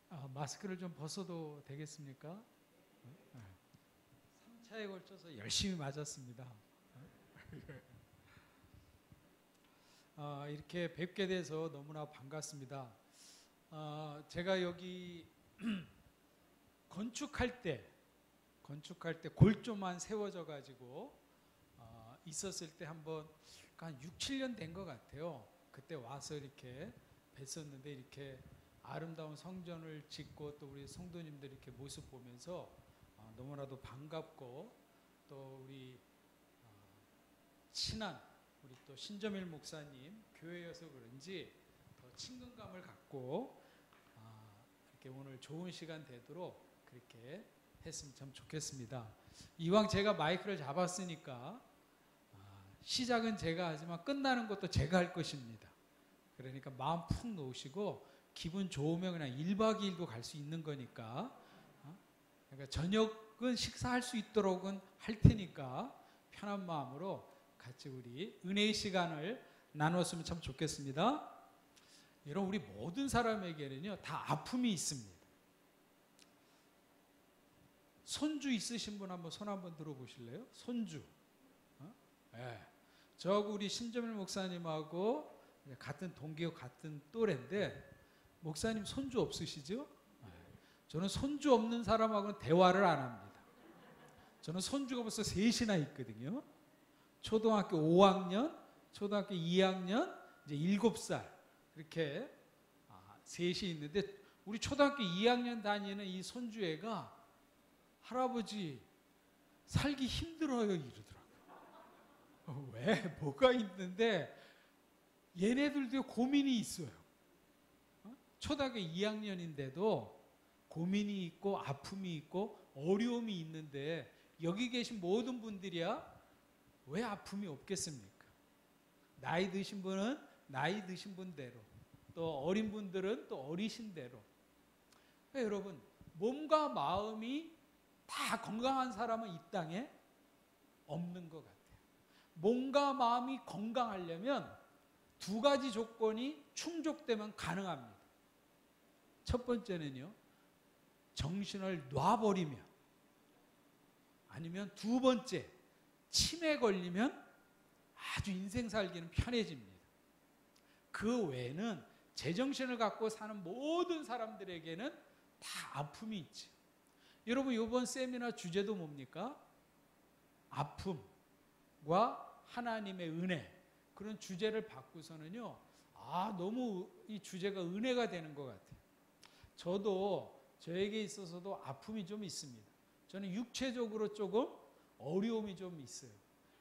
마스크를 좀 벗어도 되겠습니까? 3차에 걸쳐서 열심히 맞았습니다. 이렇게 뵙게 돼서 너무나 반갑습니다. 제가 여기 건축할 때 골조만 세워져 가지고 있었을 때 한번 한 6, 7년 된 것 같아요. 그때 와서 이렇게 뵀었는데 이렇게 아름다운 성전을 짓고 또 우리 성도님들 이렇게 모습 보면서 너무나도 반갑고 또 우리 친한 우리 또 신점일 목사님 교회여서 그런지 더 친근감을 갖고 이렇게 오늘 좋은 시간 되도록 그렇게 했으면 참 좋겠습니다. 이왕 제가 마이크를 잡았으니까 시작은 제가 하지만 끝나는 것도 제가 할 것입니다. 그러니까 마음 푹 놓으시고 기분 좋으면 그냥 1박 2일도 갈 수 있는 거니까 그러니까 저녁은 식사할 수 있도록은 할 테니까 편한 마음으로 같이 우리 은혜의 시간을 나눴으면 참 좋겠습니다. 여러분 우리 모든 사람에게는요 다 아픔이 있습니다. 손주 있으신 분 한번 손 한번 들어보실래요? 손주. 네. 저하고 우리 신점일 목사님하고 같은 동기고 같은 또래인데 목사님 손주 없으시죠? 네. 저는 손주 없는 사람하고는 대화를 안 합니다. 저는 손주가 벌써 셋이나 있거든요. 초등학교 5학년, 초등학교 2학년, 이제 7살 그렇게 셋이 있는데 우리 초등학교 2학년 다니는 이 손주애가 할아버지 살기 힘들어요 이러더라고요. 왜? 뭐가 있는데 얘네들도 고민이 있어요. 초등학교 2학년인데도 고민이 있고 아픔이 있고 어려움이 있는데 여기 계신 모든 분들이야 왜 아픔이 없겠습니까? 나이 드신 분은 나이 드신 분대로 또 어린 분들은 또 어리신 대로 그러니까 여러분 몸과 마음이 다 건강한 사람은 이 땅에 없는 것 같아요. 몸과 마음이 건강하려면 두 가지 조건이 충족되면 가능합니다. 첫 번째는요, 정신을 놔버리면, 아니면 두 번째, 치매 걸리면 아주 인생 살기는 편해집니다. 그 외에는 제정신을 갖고 사는 모든 사람들에게는 다 아픔이 있죠. 여러분 이번 세미나 주제도 뭡니까? 아픔과 하나님의 은혜 그런 주제를 받고서는요 너무 이 주제가 은혜가 되는 것 같아요. 저도 저에게 있어서도 아픔이 좀 있습니다. 저는 육체적으로 조금 어려움이 좀 있어요.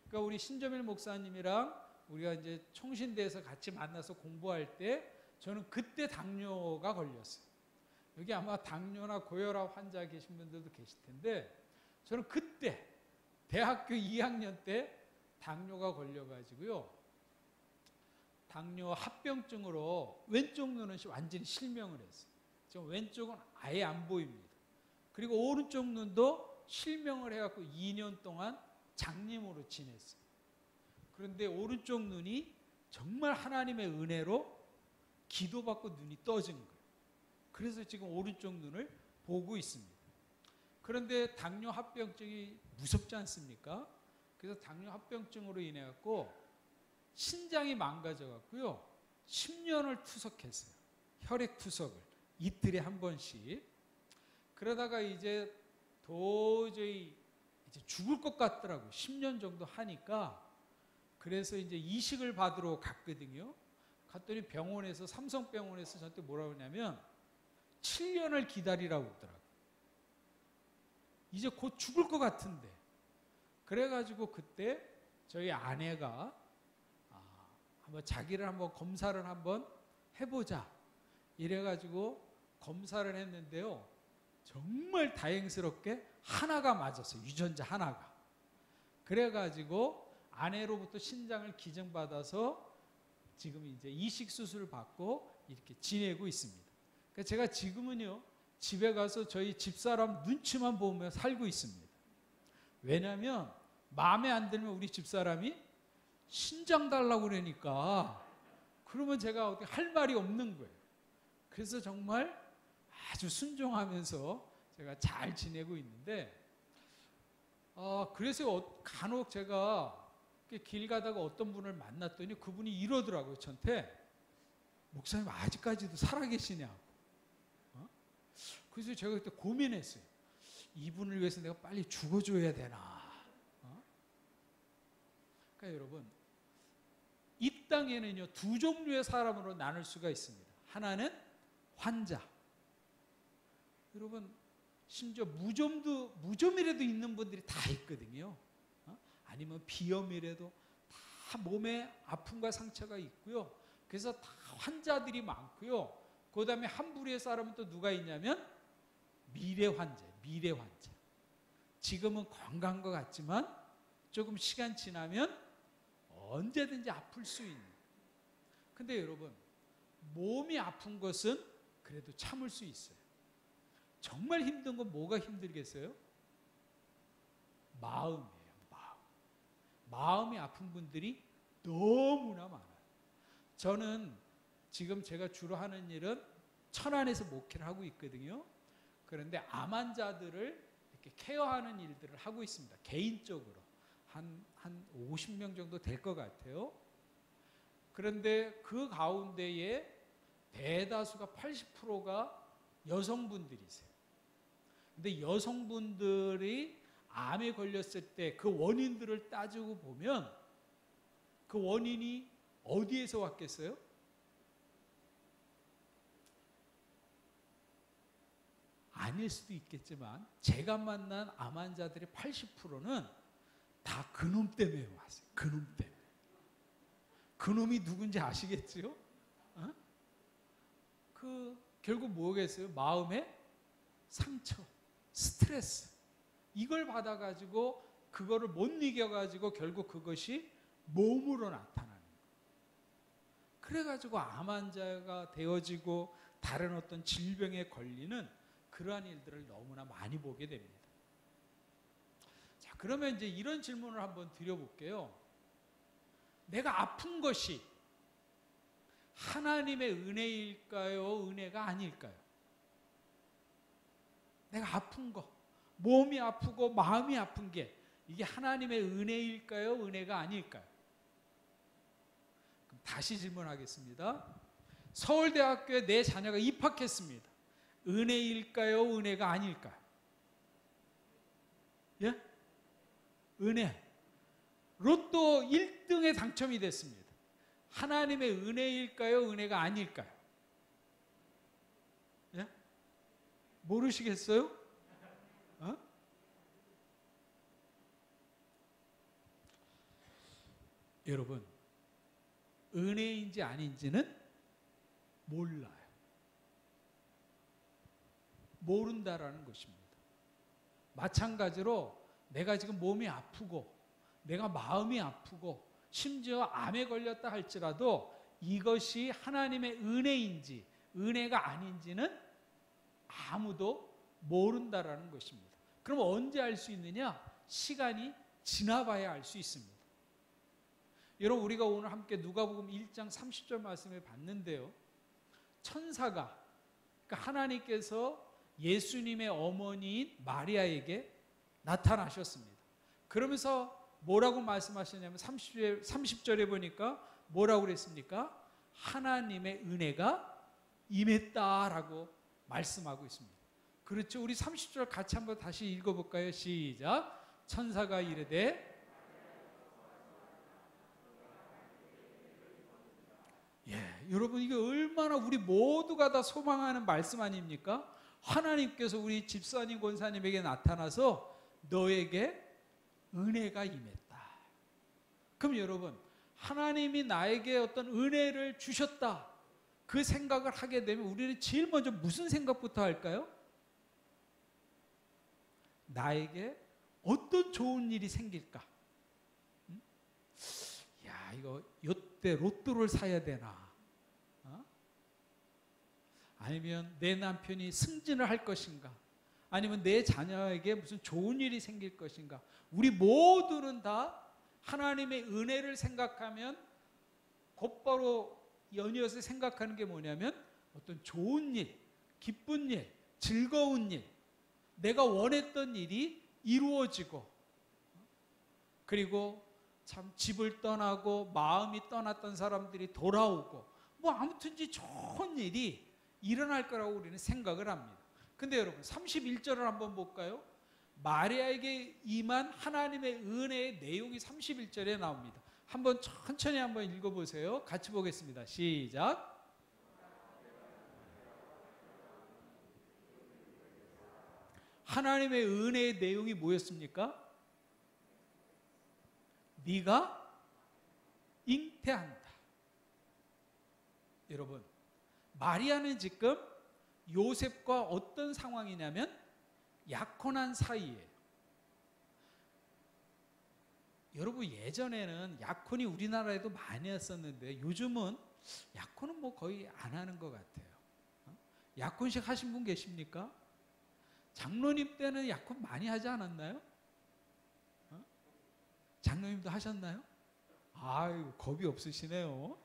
그러니까 우리 신점일 목사님이랑 우리가 이제 총신대에서 같이 만나서 공부할 때 저는 그때 당뇨가 걸렸어요. 여기 아마 당뇨나 고혈압 환자 계신 분들도 계실 텐데 저는 그때 대학교 2학년 때 당뇨가 걸려가지고요. 당뇨 합병증으로 왼쪽 눈은 완전히 실명을 했어요. 지금 왼쪽은 아예 안 보입니다. 그리고 오른쪽 눈도 실명을 해갖고 2년 동안 장님으로 지냈어요. 그런데 오른쪽 눈이 정말 하나님의 은혜로 기도받고 눈이 떠진 거예요. 그래서 지금 오른쪽 눈을 보고 있습니다. 그런데 당뇨 합병증이 무섭지 않습니까? 그래서 당뇨 합병증으로 인해 갖고 신장이 망가져 갖고요. 10년을 투석했어요. 혈액 투석을 이틀에 한 번씩. 그러다가 이제 도저히 이제 죽을 것 같더라고요. 10년 정도 하니까. 그래서 이제 이식을 받으러 갔거든요. 갔더니 병원에서 삼성병원에서 저한테 뭐라고 하냐면 7년을 기다리라고 그러더라고요. 이제 곧 죽을 것 같은데. 그래가지고 그때 저희 아내가 한번 자기를 한번 검사를 한번 해보자. 이래가지고 검사를 했는데요. 정말 다행스럽게 하나가 맞았어요. 유전자 하나가. 그래가지고 아내로부터 신장을 기증받아서 지금 이제 이식 수술을 받고 이렇게 지내고 있습니다. 그러니까 제가 지금은요 집에 가서 저희 집사람 눈치만 보며 살고 있습니다. 왜냐하면 마음에 안 들면 우리 집사람이 신장 달라고 그러니까 그러면 제가 어떻게 할 말이 없는 거예요. 그래서 정말 아주 순종하면서 제가 잘 지내고 있는데, 그래서 간혹 제가 길 가다가 어떤 분을 만났더니 그분이 이러더라고요. 저한테, 목사님 아직까지도 살아계시냐고. 그래서 제가 그때 고민했어요. 이분을 위해서 내가 빨리 죽어줘야 되나. 그러니까 여러분, 이 땅에는요, 두 종류의 사람으로 나눌 수가 있습니다. 하나는 환자. 여러분, 심지어 무좀이라도 있는 분들이 다 있거든요. 아니면 비염이라도 다 몸에 아픔과 상처가 있고요. 그래서 다 환자들이 많고요. 그 다음에 한 부류의 사람은 또 누가 있냐면 미래 환자. 지금은 건강한 것 같지만 조금 시간 지나면 언제든지 아플 수 있는. 근데 여러분, 몸이 아픈 것은 그래도 참을 수 있어요. 정말 힘든 건 뭐가 힘들겠어요? 마음이에요. 마음이 아픈 분들이 너무나 많아요. 저는 지금 제가 주로 하는 일은 천안에서 목회를 하고 있거든요. 그런데 암 환자들을 이렇게 케어하는 일들을 하고 있습니다. 개인적으로. 한 50명 정도 될 것 같아요. 그런데 그 가운데에 대다수가 80%가 여성분들이세요. 근데 여성분들이 암에 걸렸을 때 그 원인들을 따지고 보면 그 원인이 어디에서 왔겠어요? 아닐 수도 있겠지만 제가 만난 암 환자들의 80%는 다 그놈 때문에 왔어요. 그놈 때문에. 그놈이 누군지 아시겠지요? 결국 뭐겠어요? 마음의 상처, 스트레스. 이걸 받아가지고 그거를 못 이겨가지고 결국 그것이 몸으로 나타나는 거예요. 그래가지고 암 환자가 되어지고 다른 어떤 질병에 걸리는 그러한 일들을 너무나 많이 보게 됩니다. 자, 그러면 이제 이런 질문을 한번 드려볼게요. 내가 아픈 것이 하나님의 은혜일까요? 은혜가 아닐까요? 내가 아픈 거, 몸이 아프고 마음이 아픈 게 이게 하나님의 은혜일까요? 은혜가 아닐까요? 그럼 다시 질문하겠습니다. 서울대학교에 내 자녀가 입학했습니다. 은혜일까요? 은혜가 아닐까요? 예? 은혜. 로또 1등에 당첨이 됐습니다. 하나님의 은혜일까요? 은혜가 아닐까요? 예? 모르시겠어요? 여러분, 은혜인지 아닌지는 몰라요. 모른다라는 것입니다. 마찬가지로 내가 지금 몸이 아프고 내가 마음이 아프고 심지어 암에 걸렸다 할지라도 이것이 하나님의 은혜인지 은혜가 아닌지는 아무도 모른다라는 것입니다. 그럼 언제 알 수 있느냐? 시간이 지나봐야 알 수 있습니다. 여러분, 우리가 오늘 함께 누가복음 1장 30절 말씀을 봤는데요. 천사가, 그러니까 하나님께서 예수님의 어머니인 마리아에게 나타나셨습니다. 그러면서 뭐라고 말씀하셨냐면 30절에 보니까 뭐라고 그랬습니까? 하나님의 은혜가 임했다라고 말씀하고 있습니다. 그렇죠? 우리 30절 같이 한번 다시 읽어볼까요? 시작. 천사가 이르되, 여러분, 이게 얼마나 우리 모두가 다 소망하는 말씀 아닙니까? 하나님께서 우리 집사님, 권사님에게 나타나서 너에게 은혜가 임했다. 그럼 여러분, 하나님이 나에게 어떤 은혜를 주셨다, 그 생각을 하게 되면 우리는 제일 먼저 무슨 생각부터 할까요? 나에게 어떤 좋은 일이 생길까? 야, 이거 요때 로또를 사야 되나? 아니면 내 남편이 승진을 할 것인가? 아니면 내 자녀에게 무슨 좋은 일이 생길 것인가? 우리 모두는 다 하나님의 은혜를 생각하면 곧바로 연이어서 생각하는 게 뭐냐면 어떤 좋은 일, 기쁜 일, 즐거운 일, 내가 원했던 일이 이루어지고, 그리고 참 집을 떠나고 마음이 떠났던 사람들이 돌아오고, 뭐 아무튼지 좋은 일이 일어날 거라고 우리는 생각을 합니다. 근데 여러분 31절을 한번 볼까요? 마리아에게 임한 하나님의 은혜의 내용이 31절에 나옵니다. 한번 천천히 한번 읽어보세요. 같이 보겠습니다. 시작. 하나님의 은혜의 내용이 뭐였습니까? 네가 잉태한다. 여러분, 마리아는 지금 요셉과 어떤 상황이냐면 약혼한 사이에, 여러분 예전에는 약혼이 우리나라에도 많이 했었는데 요즘은 약혼은 뭐 거의 안 하는 것 같아요. 약혼식 하신 분 계십니까? 장로님 때는 약혼 많이 하지 않았나요? 장로님도 하셨나요? 아유, 겁이 없으시네요.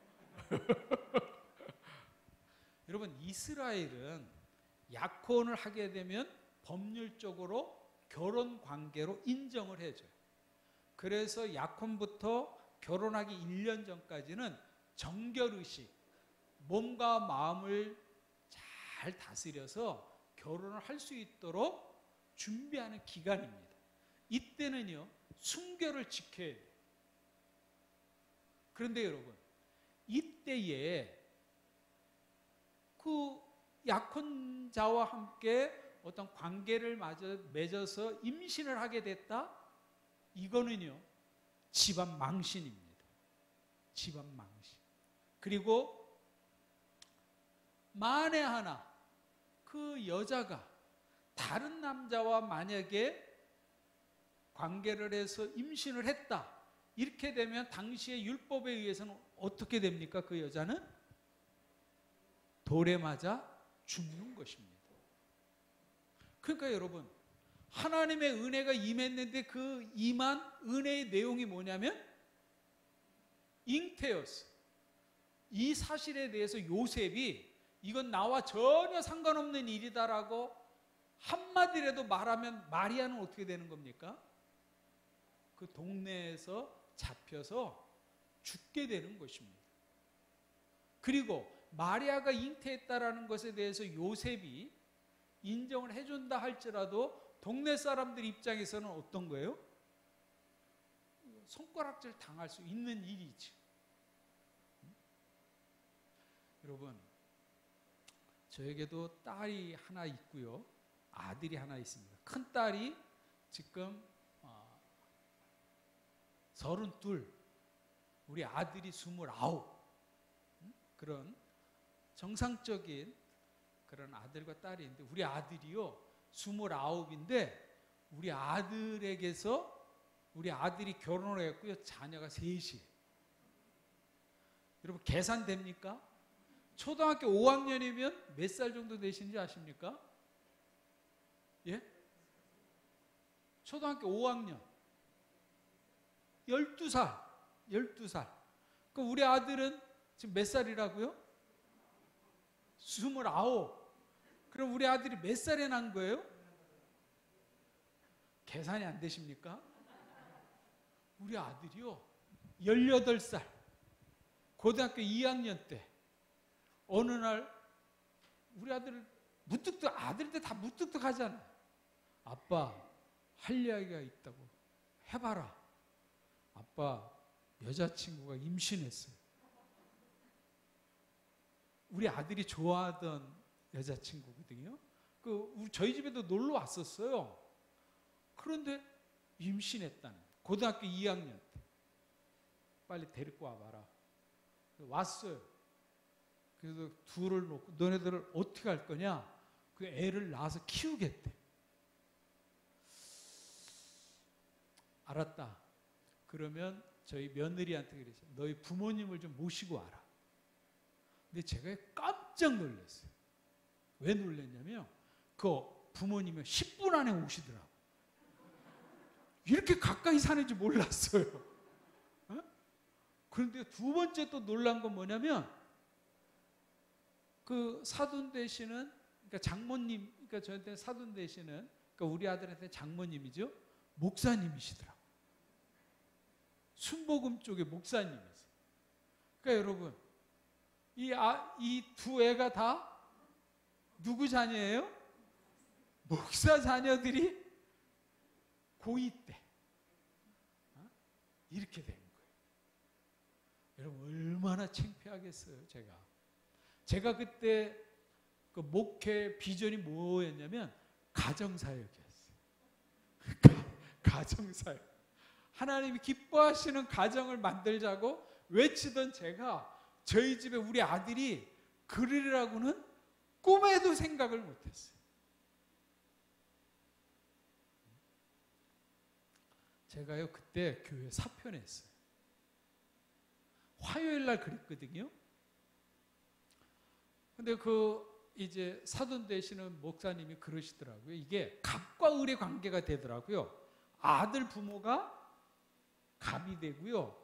여러분, 이스라엘은 약혼을 하게 되면 법률적으로 결혼 관계로 인정을 해줘요. 그래서 약혼부터 결혼하기 1년 전까지는 정결의식, 몸과 마음을 잘 다스려서 결혼을 할 수 있도록 준비하는 기간입니다. 이때는요, 순결을 지켜야 돼요. 그런데 여러분, 이때에 그 약혼자와 함께 어떤 관계를 맺어서 임신을 하게 됐다? 이거는요, 집안 망신입니다. 집안 망신. 그리고 만에 하나 그 여자가 다른 남자와 만약에 관계를 해서 임신을 했다, 이렇게 되면 당시의 율법에 의해서는 어떻게 됩니까? 그 여자는 돌에 맞아 죽는 것입니다. 그러니까 여러분, 하나님의 은혜가 임했는데 그 임한 은혜의 내용이 뭐냐면 잉태였어. 이 사실에 대해서 요셉이 이건 나와 전혀 상관없는 일이다라고 한마디라도 말하면 마리아는 어떻게 되는 겁니까? 그 동네에서 잡혀서 죽게 되는 것입니다. 그리고 마리아가 잉태했다라는 것에 대해서 요셉이 인정을 해준다 할지라도 동네 사람들 입장에서는 어떤 거예요? 손가락질 당할 수 있는 일이지. 여러분, 저에게도 딸이 하나 있고요, 아들이 하나 있습니다. 큰 딸이 지금 32, 우리 아들이 29, 그런 정상적인 그런 아들과 딸이 있는데, 우리 아들이요 29인데 우리 아들에게서 우리 아들이 결혼을 했고요, 자녀가 셋이. 여러분 계산됩니까? 초등학교 5학년이면 몇 살 정도 되시는지 아십니까? 예? 초등학교 5학년 12살. 그럼 우리 아들은 지금 몇 살이라고요? 29. 그럼 우리 아들이 몇 살에 난 거예요? 계산이 안 되십니까? 우리 아들이요 18살, 고등학교 2학년 때 어느 날 우리 아들 아들들 다 무뚝뚝하잖아요. 아빠, 할 이야기가 있다고. 해봐라. 아빠, 여자친구가 임신했어요. 우리 아들이 좋아하던 여자친구거든요. 저희 집에도 놀러 왔었어요. 그런데 임신했다는 거예요. 고등학교 2학년 때. 빨리 데리고 와봐라. 왔어요. 그래서 둘을 놓고 너네들을 어떻게 할 거냐? 그 애를 낳아서 키우겠대. 알았다. 그러면 저희 며느리한테 그랬어요. 너희 부모님을 좀 모시고 와라. 근데 제가 깜짝 놀랐어요. 왜 놀랐냐면 그 부모님이 10분 안에 오시더라고. 이렇게 가까이 사는지 몰랐어요. 그런데 두 번째 또 놀란 건 뭐냐면 그 사돈 되시는 그러니까 장모님, 그러니까 저한테 사돈 되시는, 그러니까 우리 아들한테 장모님이죠. 목사님이시더라고요. 순복음 쪽의 목사님이세요. 그러니까 여러분, 이 두 애가 다 누구 자녀예요? 목사 자녀들이 고2 때 이렇게 된 거예요. 여러분 얼마나 창피하겠어요. 제가 그때 그 목회 비전이 뭐였냐면 가정사역이었어요. 가정사역. 하나님이 기뻐하시는 가정을 만들자고 외치던 제가 저희 집에 우리 아들이 그러리라고는 꿈에도 생각을 못했어요. 제가요 그때 교회 사표냈어요. 화요일 날 그랬거든요. 근데 이제 사돈 되시는 목사님이 그러시더라고요. 이게 갑과 을의 관계가 되더라고요. 아들 부모가 갑이 되고요.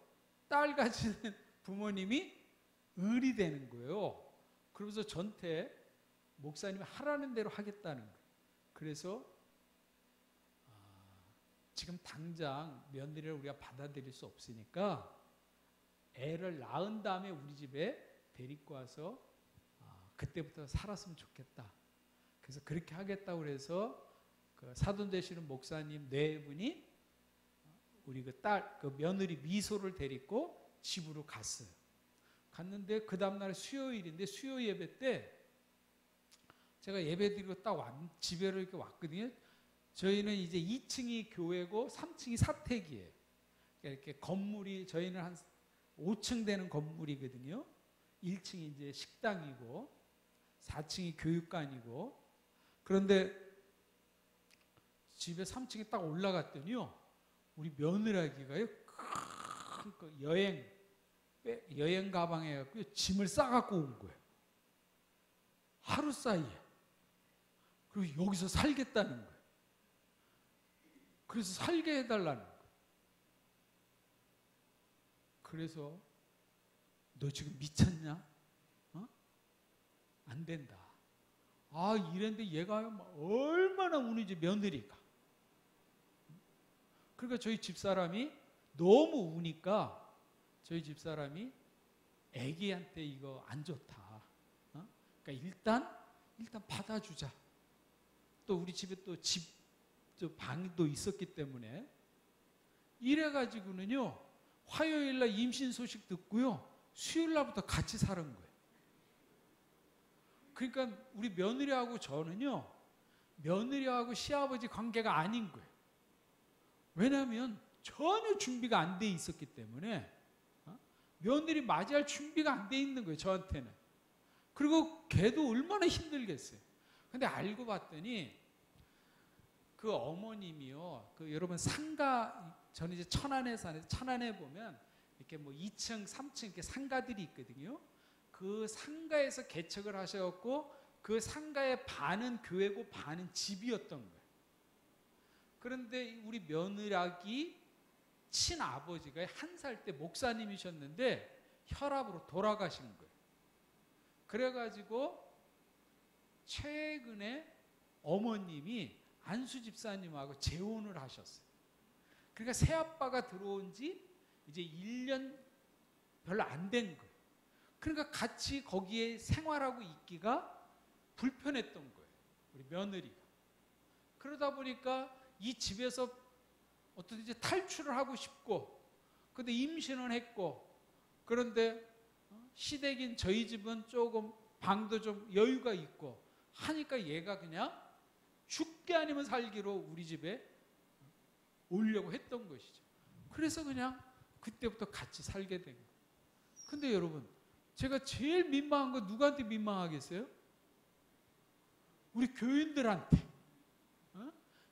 딸 가지는 부모님이 을이 되는 거예요. 그러면서 전태 목사님이 하라는 대로 하겠다는 거예요. 그래서 지금 당장 며느리를 우리가 받아들일 수 없으니까 애를 낳은 다음에 우리 집에 데리고 와서 그때부터 살았으면 좋겠다. 그래서 그렇게 하겠다고 그래서 그 사돈 되시는 목사님 네 분이 우리 그 며느리 미소를 데리고 집으로 갔어요. 갔는데 그 다음날 수요일인데 수요 예배 때 제가 예배 드리고 딱 집에로 이렇게 왔거든요. 저희는 이제 2층이 교회고 3층이 사택이에요. 이렇게 건물이 저희는 한 5층 되는 건물이거든요. 1층이 이제 식당이고 4층이 교육관이고. 그런데 집에 3층에 딱 올라갔더니요. 우리 며느라기가요. 큰 여행 가방에 갖고 짐을 싸갖고 온 거예요. 하루 사이에. 그리고 여기서 살겠다는 거예요. 그래서 살게 해달라는 거예요. 그래서 너 지금 미쳤냐? 안 된다. 이랬는데 얘가 얼마나 우는지 며느리가. 그러니까 저희 집사람이 너무 우니까 저희 집사람이 애기한테 이거 안 좋다. 그러니까 일단 받아주자. 또 우리 집에 또 방도 있었기 때문에 이래가지고는요 화요일날 임신 소식 듣고요 수요일날부터 같이 사는 거예요. 그러니까 우리 며느리하고 저는요 며느리하고 시아버지 관계가 아닌 거예요. 왜냐하면 전혀 준비가 안 돼 있었기 때문에 며느리 맞이할 준비가 안 돼 있는 거예요. 저한테는. 그리고 걔도 얼마나 힘들겠어요. 근데 알고 봤더니 그 어머님이요. 여러분 상가, 저는 이제 천안에 사는데 천안에 보면 이렇게 뭐 2층, 3층 이렇게 상가들이 있거든요. 그 상가에서 개척을 하셔갖고 그 상가의 반은 교회고 반은 집이었던 거예요. 그런데 우리 며느라기 친아버지가 1살 때 목사님이셨는데 혈압으로 돌아가신 거예요. 그래가지고 최근에 어머님이 안수 집사님하고 재혼을 하셨어요. 그러니까 새아빠가 들어온 지 이제 1년 별로 안 된 거예요. 그러니까 같이 거기에 생활하고 있기가 불편했던 거예요. 우리 며느리가. 그러다 보니까 이 집에서 어떻게든지 탈출을 하고 싶고, 근데 임신은 했고, 그런데 시댁인 저희 집은 조금 방도 좀 여유가 있고 하니까 얘가 그냥 죽게 아니면 살기로 우리 집에 오려고 했던 것이죠. 그래서 그냥 그때부터 같이 살게 된 거예요. 근데 여러분, 제가 제일 민망한 건 누구한테 민망하겠어요? 우리 교인들한테.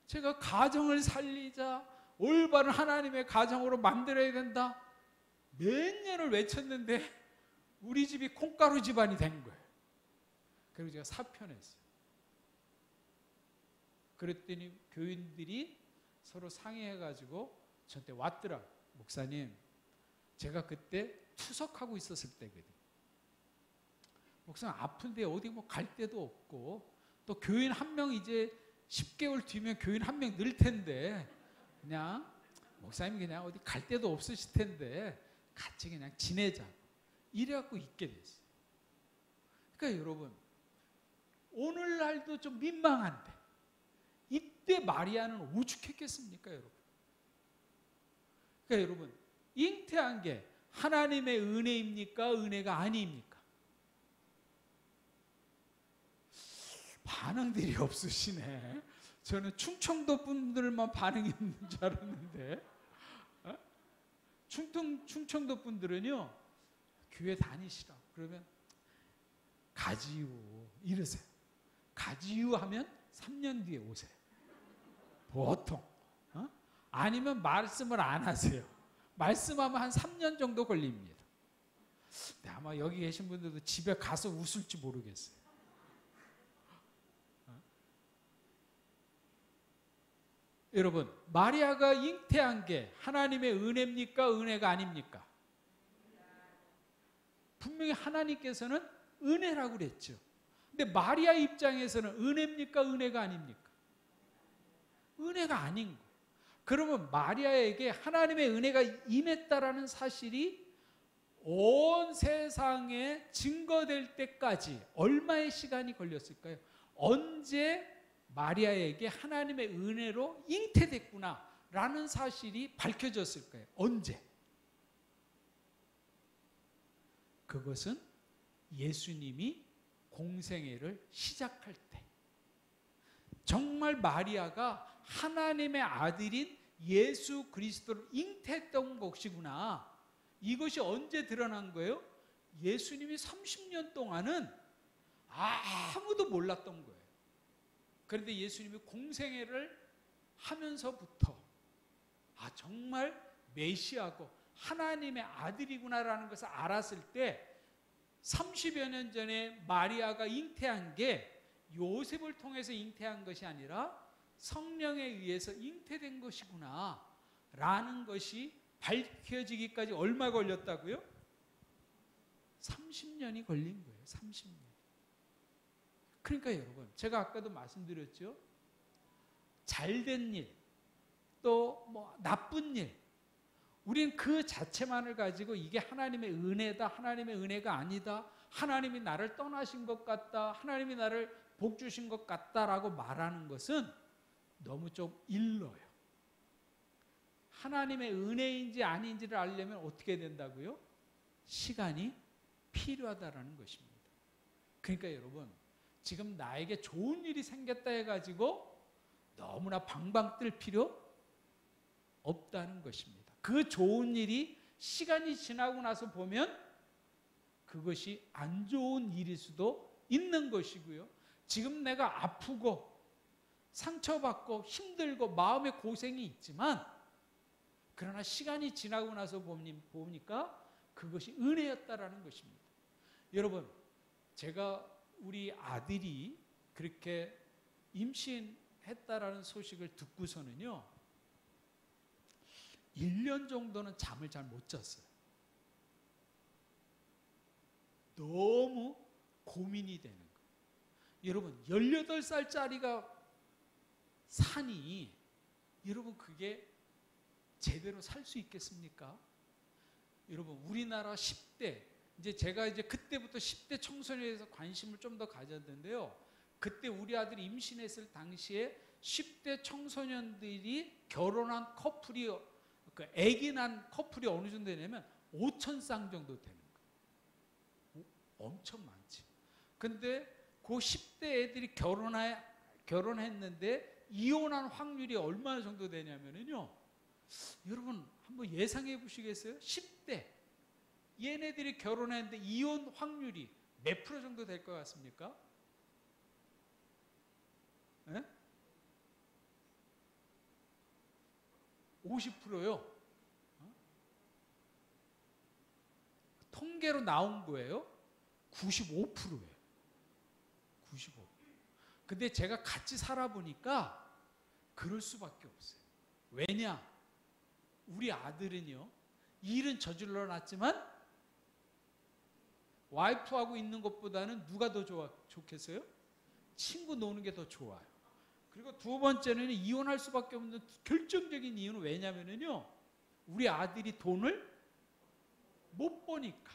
제가 가정을 살리자, 올바른 하나님의 가정으로 만들어야 된다. 몇 년을 외쳤는데 우리 집이 콩가루 집안이 된 거예요. 그리고 제가 사표냈어요. 그랬더니 교인들이 서로 상의해가지고 저한테 왔더라. 목사님, 제가 그때 투석하고 있었을 때거든요. 목사님 아픈데 어디 뭐 갈 데도 없고 또 교인 한 명 이제 10개월 뒤면 교인 한 명 늘 텐데 그냥 목사님이 그냥 어디 갈 데도 없으실 텐데 같이 그냥 지내자. 이래갖고 있게 됐어요. 그러니까 여러분 오늘날도 좀 민망한데 이때 마리아는 오죽했겠습니까 여러분? 그러니까 여러분 잉태한 게 하나님의 은혜입니까? 은혜가 아닙니까? 반응들이 없으시네. 저는 충청도 분들만 반응이 있는 줄 알았는데 충청도 분들은요 교회 다니시라고 그러면 가지요 이러세요. 가지요 하면 3년 뒤에 오세요. 보통 아니면 말씀을 안 하세요. 말씀하면 한 3년 정도 걸립니다. 근데 아마 여기 계신 분들도 집에 가서 웃을지 모르겠어요. 여러분 마리아가 잉태한 게 하나님의 은혜입니까? 은혜가 아닙니까? 분명히 하나님께서는 은혜라고 그랬죠. 근데 마리아 입장에서는 은혜입니까? 은혜가 아닙니까? 은혜가 아닌 거. 그러면 마리아에게 하나님의 은혜가 임했다라는 사실이 온 세상에 증거될 때까지 얼마의 시간이 걸렸을까요? 언제 마리아에게 하나님의 은혜로 잉태됐구나라는 사실이 밝혀졌을까요? 언제? 그것은 예수님이 공생애를 시작할 때 정말 마리아가 하나님의 아들인 예수 그리스도를 잉태했던 것이구나. 이것이 언제 드러난 거예요? 예수님이 30년 동안은 아무도 몰랐던 거예요. 그런데 예수님이 공생애를 하면서부터 정말 메시아고 하나님의 아들이구나라는 것을 알았을 때 30여 년 전에 마리아가 잉태한 게 요셉을 통해서 잉태한 것이 아니라 성령에 의해서 잉태된 것이구나 라는 것이 밝혀지기까지 얼마 걸렸다고요? 30년이 걸린 거예요. 30년. 그러니까 여러분 제가 아까도 말씀드렸죠. 잘된 일, 또 뭐 나쁜 일, 우린 그 자체만을 가지고 이게 하나님의 은혜다, 하나님의 은혜가 아니다, 하나님이 나를 떠나신 것 같다, 하나님이 나를 복 주신 것 같다라고 말하는 것은 너무 좀 일러요. 하나님의 은혜인지 아닌지를 알려면 어떻게 된다고요? 시간이 필요하다라는 것입니다. 그러니까 여러분 지금 나에게 좋은 일이 생겼다 해가지고 너무나 방방 뜰 필요 없다는 것입니다. 그 좋은 일이 시간이 지나고 나서 보면 그것이 안 좋은 일일 수도 있는 것이고요. 지금 내가 아프고 상처받고 힘들고 마음에 고생이 있지만 그러나 시간이 지나고 나서 보니까 그것이 은혜였다라는 것입니다. 여러분 제가 우리 아들이 그렇게 임신했다라는 소식을 듣고서는요 1년 정도는 잠을 잘 못 잤어요. 너무 고민이 되는 거예요. 여러분 18살짜리가 사니 여러분 그게 제대로 살 수 있겠습니까? 여러분 우리나라 10대 이제 제가 이제 그때부터 10대 청소년에 대해서 관심을 좀 더 가졌는데요. 그때 우리 아들이 임신했을 당시에 10대 청소년들이 결혼한 커플이 아기 난 커플이 어느 정도 되냐면 5천 쌍 정도 되는 거예요. 엄청 많지. 근데 그 10대 애들이 결혼했는데 이혼한 확률이 얼마나 정도 되냐면요. 여러분 한번 예상해 보시겠어요? 10대 얘네들이 결혼했는데 이혼 확률이 몇 프로 정도 될 것 같습니까? 네? 50%요. 통계로 나온 거예요. 95%예요. 95%. 근데 제가 같이 살아보니까 그럴 수밖에 없어요. 왜냐? 우리 아들은요. 일은 저질러 놨지만 와이프하고 있는 것보다는 누가 더 좋겠어요? 친구 노는 게 더 좋아요. 그리고 두 번째는 이혼할 수밖에 없는 결정적인 이유는 왜냐면은요, 우리 아들이 돈을 못 버니까.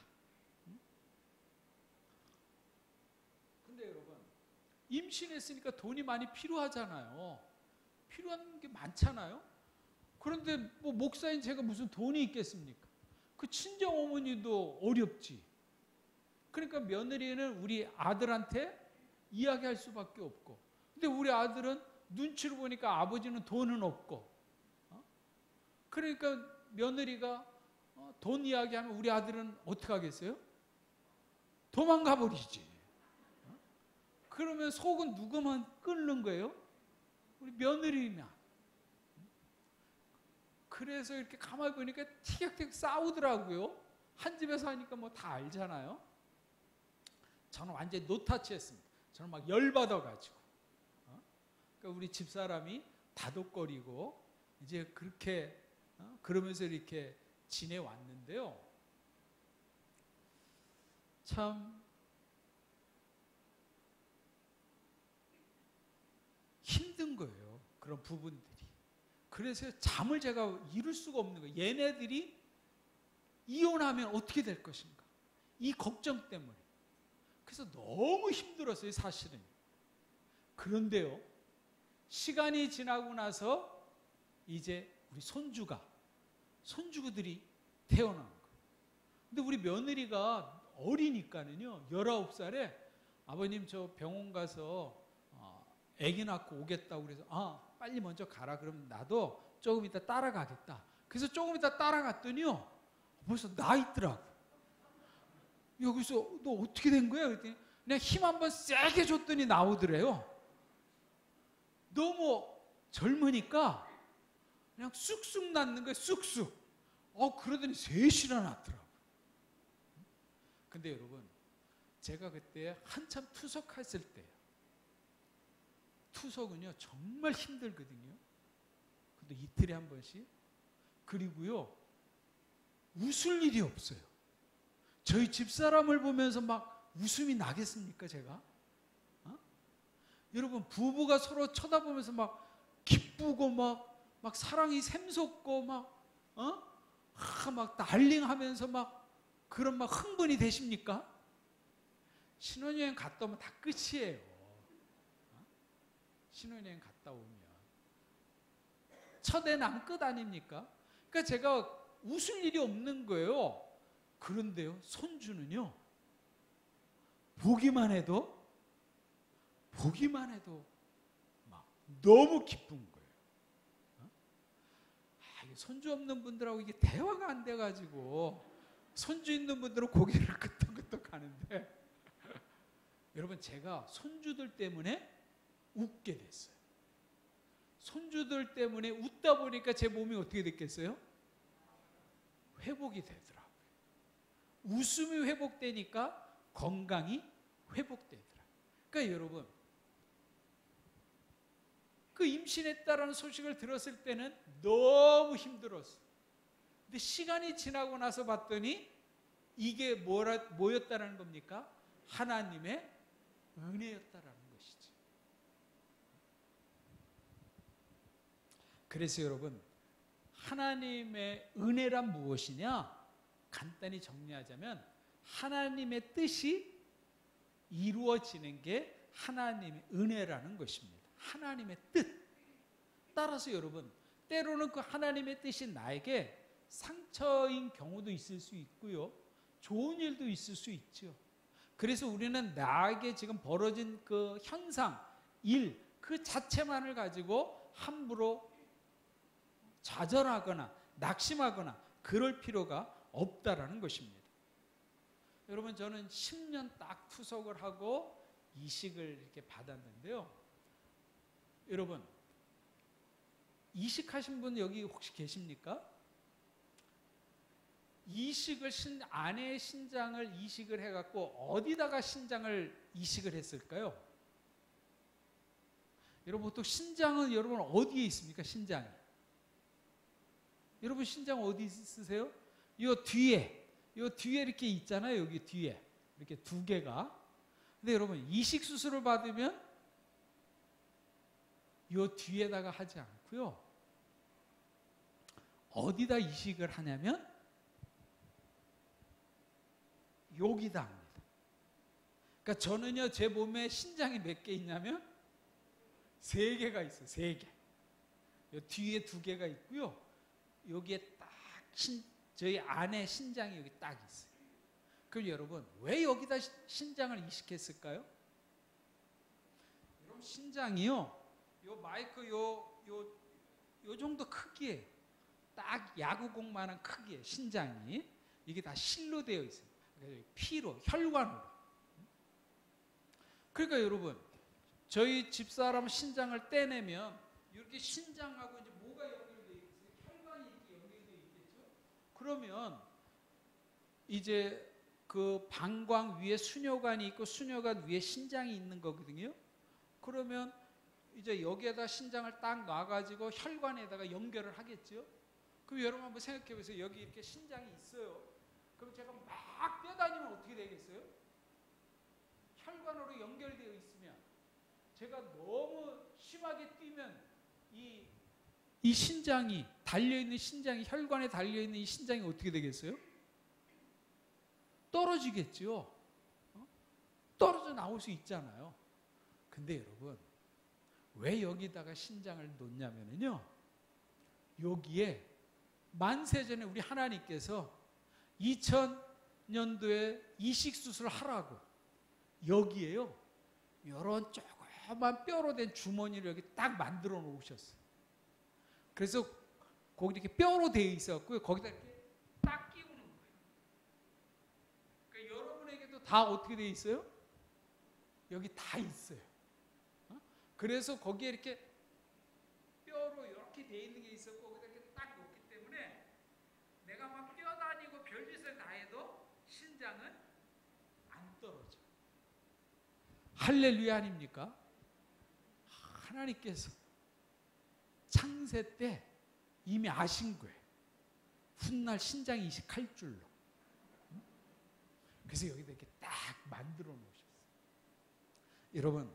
근데 여러분, 임신했으니까 돈이 많이 필요하잖아요. 필요한 게 많잖아요. 그런데 뭐 목사인 제가 무슨 돈이 있겠습니까? 그 친정 어머니도 어렵지. 그러니까 며느리는 우리 아들한테 이야기할 수밖에 없고, 근데 우리 아들은 눈치를 보니까 아버지는 돈은 없고, 그러니까 며느리가 돈 이야기하면 우리 아들은 어떻게 하겠어요? 도망가 버리지. 그러면 속은 누구만 끓는 거예요? 우리 며느리나. 그래서 이렇게 가만히 보니까 티격태격 싸우더라고요. 한 집에서 하니까 뭐 다 알잖아요. 저는 완전히 노타치했습니다. 저는 막 열받아가지고. 그러니까 우리 집사람이 다독거리고 이제 그렇게 그러면서 이렇게 지내왔는데요. 참 힘든 거예요. 그런 부분들이. 그래서 잠을 제가 이룰 수가 없는 거예요. 얘네들이 이혼하면 어떻게 될 것인가. 이 걱정 때문에. 그래서 너무 힘들었어요, 사실은. 그런데요, 시간이 지나고 나서 이제 우리 손주들이 태어난 거예요. 근데 우리 며느리가 어리니까는요, 19살에 아버님 저 병원 가서 아기 낳고 오겠다고 그래서 빨리 먼저 가라. 그럼 나도 조금 이따 따라가겠다. 그래서 조금 이따 따라갔더니요, 벌써 나 있더라고. 여기서 너 어떻게 된 거야? 그랬더니 그냥 힘 한번 세게 줬더니 나오더래요. 너무 젊으니까 그냥 쑥쑥 낳는 거예요. 쑥쑥. 그러더니 셋이나 낳더라고. 근데 여러분, 제가 그때 한참 투석했을 때예요. 투석은요 정말 힘들거든요. 근데 이틀에 한 번씩. 그리고요 웃을 일이 없어요. 저희 집사람을 보면서 막 웃음이 나겠습니까, 제가? 여러분, 부부가 서로 쳐다보면서 막 기쁘고 막 사랑이 샘솟고 막 달링하면서 막 그런 막 흥분이 되십니까? 신혼여행 갔다 오면 다 끝이에요. 신혼여행 갔다 오면 첫 애는 끝 아닙니까? 그러니까 제가 웃을 일이 없는 거예요. 그런데요, 손주는요, 보기만 해도 막 너무 기쁜 거예요. 손주 없는 분들하고 이게 대화가 안 돼가지고 손주 있는 분들은 고개를 끄덕끄덕 하는데 여러분, 제가 손주들 때문에 웃게 됐어요. 손주들 때문에 웃다 보니까 제 몸이 어떻게 됐겠어요? 회복이 되더라고요. 웃음이 회복되니까 건강이 회복되더라고요. 그러니까 여러분, 그 임신했다라는 소식을 들었을 때는 너무 힘들었어요. 근데 시간이 지나고 나서 봤더니 이게 뭐였다라는 겁니까? 하나님의 은혜였다라는 것이죠. 그래서 여러분, 하나님의 은혜란 무엇이냐? 간단히 정리하자면 하나님의 뜻이 이루어지는 게 하나님의 은혜라는 것입니다. 하나님의 뜻. 따라서 여러분, 때로는 그 하나님의 뜻이 나에게 상처인 경우도 있을 수 있고요, 좋은 일도 있을 수 있죠. 그래서 우리는 나에게 지금 벌어진 그 현상, 일, 그 자체만을 가지고 함부로 좌절하거나 낙심하거나 그럴 필요가 없다라는 것입니다. 여러분, 저는 10년 딱 투석을 하고 이식을 이렇게 받았는데요. 여러분, 이식하신 분 여기 혹시 계십니까? 이식을 아내의 신장을 이식을 해갖고 어디다가 신장을 이식을 했을까요? 여러분, 보통 신장은 여러분 어디에 있습니까? 신장이. 여러분, 신장 어디 있으세요? 요 뒤에 이렇게 있잖아요. 여기 뒤에 이렇게 두 개가. 근데 여러분, 이식 수술을 받으면 요 뒤에다가 하지 않고요. 어디다 이식을 하냐면 여기다 합니다. 그러니까 저는요, 제 몸에 신장이 몇 개 있냐면 3개가 있어요. 3개. 요 뒤에 2개가 있고요. 여기에 딱 저희 안에 신장이 여기 딱 있어요. 그럼 여러분, 왜 여기다 신장을 이식했을까요? 여러분, 신장이요, 요 마이크 요 정도 크기에 딱 야구공만한 크기에 신장이 이게 다 실로 되어 있어요. 피로, 혈관으로. 그러니까 여러분, 저희 집사람 신장을 떼내면 이렇게 신장하고 이제 뭐가 연결되어 있어요? 혈관이 이렇게 연결되어 있겠죠? 그러면 이제 그 방광 위에 수녀관이 있고 수녀관 위에 신장이 있는 거거든요. 그러면 이제 여기에다 신장을 딱 놔가지고 혈관에다가 연결을 하겠죠. 그럼 여러분 한번 생각해 보세요. 여기 이렇게 신장이 있어요. 그럼 제가 막 뛰어다니면 어떻게 되겠어요? 혈관으로 연결되어 있으면 제가 너무 심하게 뛰면 이 신장이 달려있는 신장이 혈관에 달려있는 이 신장이 어떻게 되겠어요? 떨어지겠죠. 떨어져 나올 수 있잖아요. 근데 여러분, 왜 여기다가 신장을 놓냐면요, 여기에 만세전에 우리 하나님께서 2000년도에 이식수술을 하라고 여기에요, 이런 조그만 뼈로 된 주머니를 여기 딱 만들어 놓으셨어요. 그래서 거기 이렇게 뼈로 되어 있었고요. 거기다 이렇게 딱 끼우는 거예요. 그러니까 여러분에게도 다 어떻게 되어 있어요? 여기 다 있어요. 그래서 거기에 이렇게 뼈로 이렇게 되어 있는 게 있었고 거기다 이렇게 딱 놓기 때문에 내가 막 뛰어다니고 별짓을 다 해도 신장은 안 떨어져. 할렐루야 아닙니까? 하나님께서 창세 때 이미 아신 거예요. 훗날 신장 이식할 줄로. 그래서 여기다 이렇게 딱 만들어 놓으셨어요. 여러분,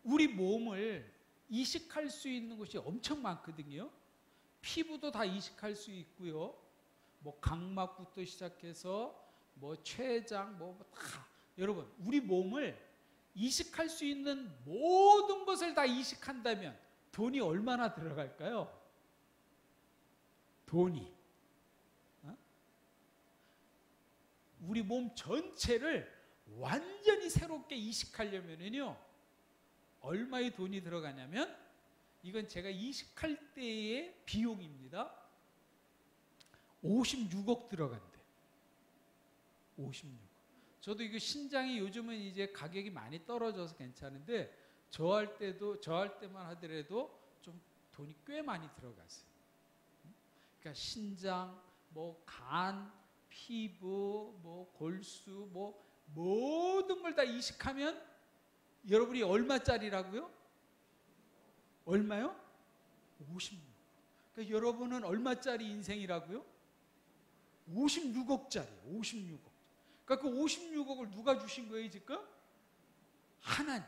우리 몸을 이식할 수 있는 곳이 엄청 많거든요. 피부도 다 이식할 수 있고요. 뭐 각막부터 시작해서 뭐 췌장 뭐 다. 여러분, 우리 몸을 이식할 수 있는 모든 것을 다 이식한다면 돈이 얼마나 들어갈까요? 돈이. 우리 몸 전체를 완전히 새롭게 이식하려면요, 얼마의 돈이 들어가냐면, 이건 제가 이식할 때의 비용입니다. 56억 들어간대. 56억. 저도 이거 신장이 요즘은 이제 가격이 많이 떨어져서 괜찮은데, 저 할 때만 하더라도 좀 돈이 꽤 많이 들어갔어요. 그러니까 신장, 뭐 간, 피부, 뭐 골수, 뭐 모든 걸 다 이식하면 여러분이 얼마짜리라고요? 얼마요? 56억. 그러니까 여러분은 얼마짜리 인생이라고요? 56억짜리, 56억. 그러니까 그 56억을 누가 주신 거예요, 지금? 하나님.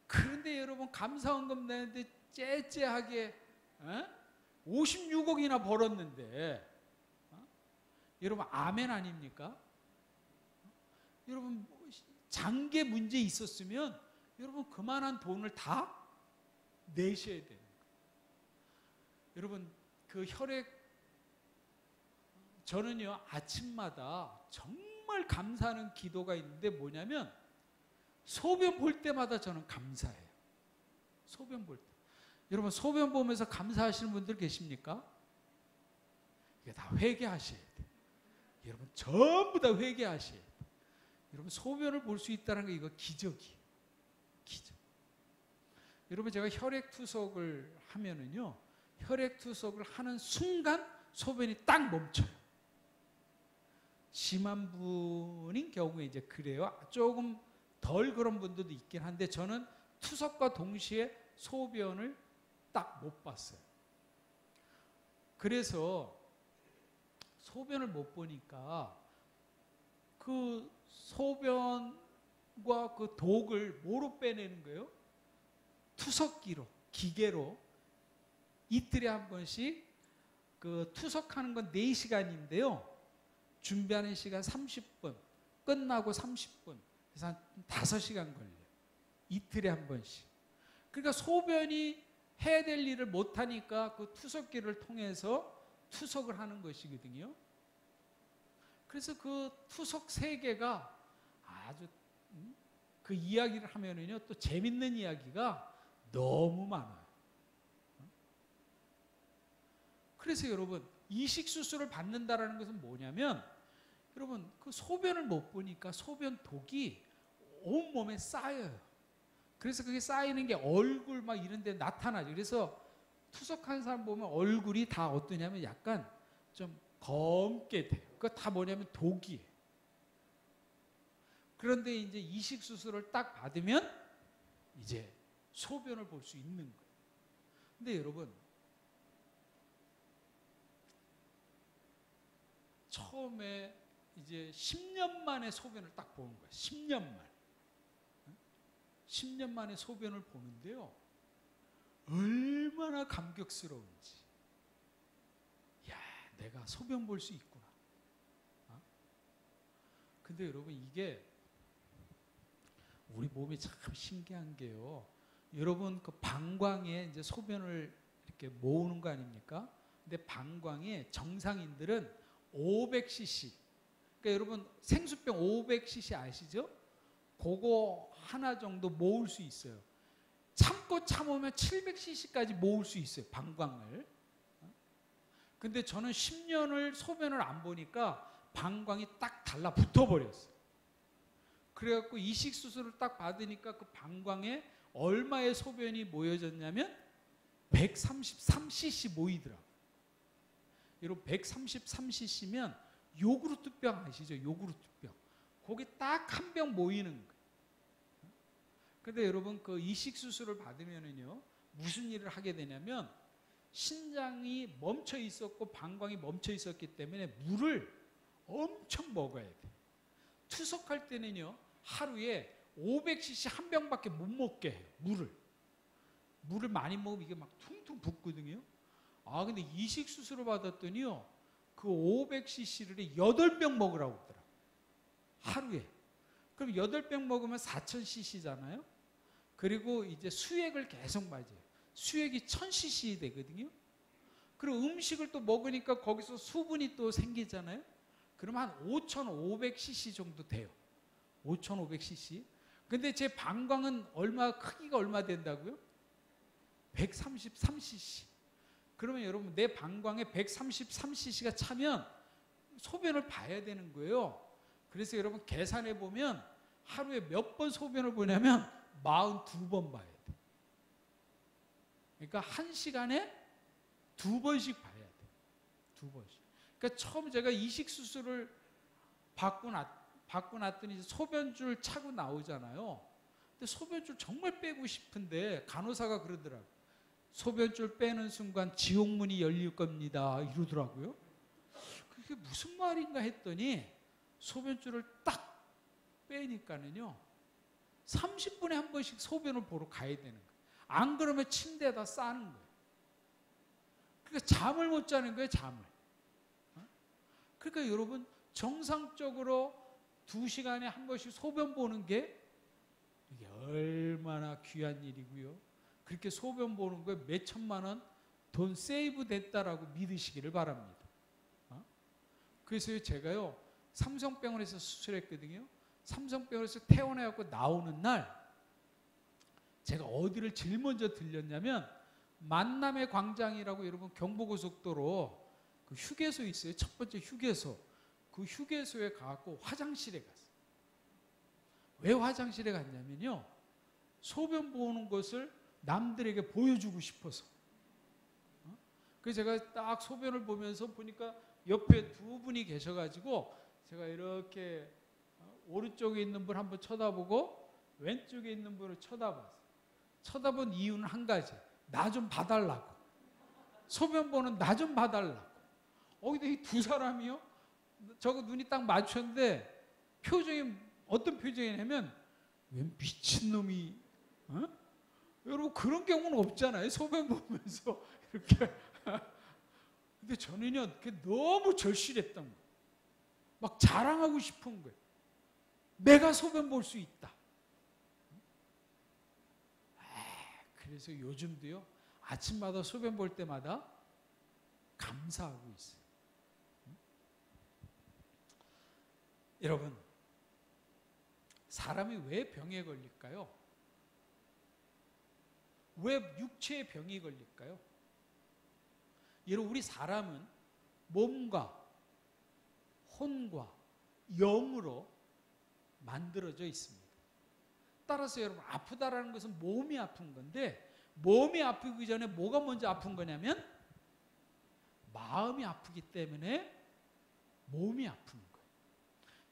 그런데 여러분, 감사원금 내는데 째째하게 56억이나 벌었는데, 여러분 아멘 아닙니까? 여러분 장계 문제 있었으면 여러분 그만한 돈을 다 내셔야 되는 거예요. 여러분 그 혈액, 저는요 아침마다 정말 감사하는 기도가 있는데 뭐냐면, 소변 볼 때마다 저는 감사해요. 소변 볼 때. 여러분 소변 보면서 감사하시는 분들 계십니까? 이게 다 회개하셔야 돼요. 여러분 전부 다 회개하셔야 돼요. 여러분 소변을 볼 수 있다는 거 이거 기적이에요. 기적. 여러분 제가 혈액투석을 하면은요, 혈액투석을 하는 순간 소변이 딱 멈춰요. 심한 분인 경우에 이제 그래요. 조금 덜 그런 분들도 있긴 한데 저는 투석과 동시에 소변을 딱 못 봤어요. 그래서 소변을 못 보니까 그 소변 그 독을 뭐로 빼내는 거예요? 투석기로, 기계로 이틀에 한 번씩 그 투석하는 건 4시간인데요. 준비하는 시간 30분, 끝나고 30분, 그래서 한 5시간 걸려요. 이틀에 한 번씩. 그러니까 소변이 해야 될 일을 못하니까 그 투석기를 통해서 투석을 하는 것이거든요. 그래서 그 투석 세계가 아주 그 이야기를 하면은요, 또 재밌는 이야기가 너무 많아요. 그래서 여러분, 이식 수술을 받는다라는 것은 뭐냐면, 여러분 그 소변을 못 보니까 소변 독이 온 몸에 쌓여요. 그래서 그게 쌓이는 게 얼굴 막 이런 데 나타나죠. 그래서 투석한 사람 보면 얼굴이 다 어떠냐면 약간 좀 검게 돼요. 그거 다 뭐냐면 독이에요. 그런데 이제 이식 수술을 딱 받으면 이제 소변을 볼 수 있는 거예요. 근데 여러분, 처음에 이제 10년 만에 소변을 딱 보는 거예요. 10년 만에. 10년 만에 소변을 보는데요. 얼마나 감격스러운지. 야, 내가 소변 볼 수 있구나. 근데 여러분, 이게 우리 몸이 참 신기한 게요. 여러분 그 방광에 이제 소변을 이렇게 모으는 거 아닙니까? 근데 방광에 정상인들은 500cc. 그러니까 여러분 생수병 500cc 아시죠? 그거 하나 정도 모을 수 있어요. 참고 참으면 700cc까지 모을 수 있어요. 방광을. 근데 저는 10년을 소변을 안 보니까 방광이 딱 달라붙어 버렸어요. 그래갖고 이식 수술을 딱 받으니까 그 방광에 얼마의 소변이 모여졌냐면 133cc 모이더라고요. 여러분 133cc면 요구르트병 아시죠? 요구르트병. 거기 딱 한 병 모이는 거예요. 근데 여러분 그 이식 수술을 받으면은요, 무슨 일을 하게 되냐면 신장이 멈춰 있었고 방광이 멈춰 있었기 때문에 물을 엄청 먹어야 돼요. 투석할 때는요, 하루에 500cc 한 병밖에 못 먹게 해요. 물을 많이 먹으면 이게 막 퉁퉁 붓거든요. 근데 이식 수술을 받았더니요, 그 500cc를 8병 먹으라고 하더라고요. 하루에. 그럼 8병 먹으면 4000cc잖아요. 그리고 이제 수액을 계속 맞아요. 수액이 1000cc 되거든요. 그리고 음식을 또 먹으니까 거기서 수분이 또 생기잖아요. 그러면 한 5500cc 정도 돼요. 5500cc. 근데 제 방광은 크기가 얼마 된다고요? 133cc. 그러면 여러분 내 방광에 133cc가 차면 소변을 봐야 되는 거예요. 그래서 여러분 계산해 보면 하루에 몇 번 소변을 보냐면 42번 봐야 돼. 그러니까 1시간에 2번씩 봐야 돼. 2번씩. 그러니까 처음 제가 이식 수술을 받고 났더니 소변줄 차고 나오잖아요. 근데 소변줄 정말 빼고 싶은데 간호사가 그러더라고요. 소변줄 빼는 순간 지옥문이 열릴 겁니다. 이러더라고요. 그게 무슨 말인가 했더니 소변줄을 딱 빼니까는요, 30분에 한 번씩 소변을 보러 가야 되는 거예요. 안 그러면 침대에다 싸는 거예요. 그러니까 잠을 못 자는 거예요, 잠을. 그러니까 여러분 정상적으로 2시간에 한 번씩 소변 보는 게 이게 얼마나 귀한 일이고요. 그렇게 소변 보는 거에 몇 천만 원 돈 세이브 됐다라고 믿으시기를 바랍니다. 그래서 제가요, 삼성병원에서 수술했거든요. 삼성병원에서 퇴원해갖고 나오는 날 제가 어디를 제일 먼저 들렸냐면 만남의 광장이라고 여러분 경부고속도로 그 휴게소 있어요. 첫 번째 휴게소. 그 휴게소에 가갖고 화장실에 갔어요. 왜 화장실에 갔냐면요, 소변 보는 것을 남들에게 보여주고 싶어서. 그래서 제가 딱 소변을 보면서 보니까 옆에 두 분이 계셔가지고 제가 이렇게 오른쪽에 있는 분 한번 쳐다보고 왼쪽에 있는 분을 쳐다봤어요. 쳐다본 이유는 한 가지. 나 좀 봐달라고. 소변 보는 나 좀 봐달라고. 근데 이 두 사람이요, 저거 눈이 딱 맞췄는데 표정이 어떤 표정이냐면 웬 미친놈이, 어? 여러분 그런 경우는 없잖아요. 소변 보면서 이렇게. 근데 저는요, 너무 절실했던 거예요. 막 자랑하고 싶은 거예요. 내가 소변 볼 수 있다. 그래서 요즘도요, 아침마다 소변 볼 때마다 감사하고 있어요. 여러분, 사람이 왜 병에 걸릴까요? 왜 육체의 병이 걸릴까요? 여러분, 우리 사람은 몸과 혼과 영으로 만들어져 있습니다. 따라서 여러분, 아프다라는 것은 몸이 아픈 건데, 몸이 아프기 전에 뭐가 먼저 아픈 거냐면 마음이 아프기 때문에 몸이 아픈 거예요.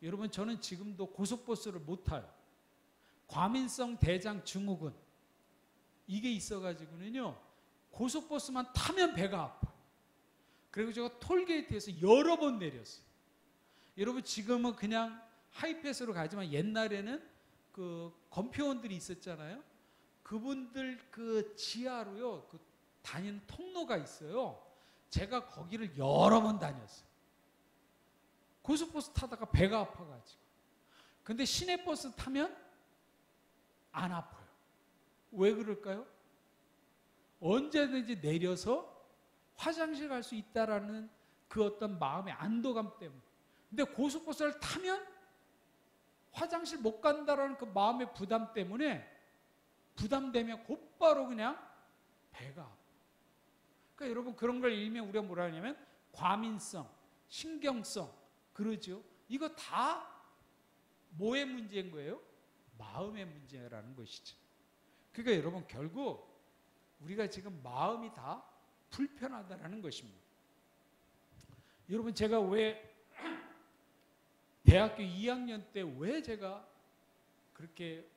여러분, 저는 지금도 고속버스를 못 타요. 과민성 대장 증후군, 이게 있어가지고는요, 고속버스만 타면 배가 아파요. 그리고 제가 톨게이트에서 여러 번 내렸어요. 여러분, 지금은 그냥 하이패스로 가지만 옛날에는 그 검표원들이 있었잖아요. 그분들 그 지하로요, 그 다니는 통로가 있어요. 제가 거기를 여러 번 다녔어요. 고속버스 타다가 배가 아파가지고. 근데 시내버스 타면 안 아파요. 왜 그럴까요? 언제든지 내려서 화장실 갈 수 있다라는 그 어떤 마음의 안도감 때문에. 근데 고속버스를 타면 화장실 못 간다라는 그 마음의 부담 때문에 부담되면 곧바로 그냥 배가 아파. 그러니까 여러분, 그런 걸 일명 우리가 뭐라 하냐면 과민성, 신경성, 그러죠. 이거 다 뭐의 문제인 거예요? 마음의 문제라는 것이죠. 그러니까 여러분, 결국 우리가 지금 마음이 다 불편하다라는 것입니다. 여러분, 제가 왜 대학교 2학년 때 왜 제가 그렇게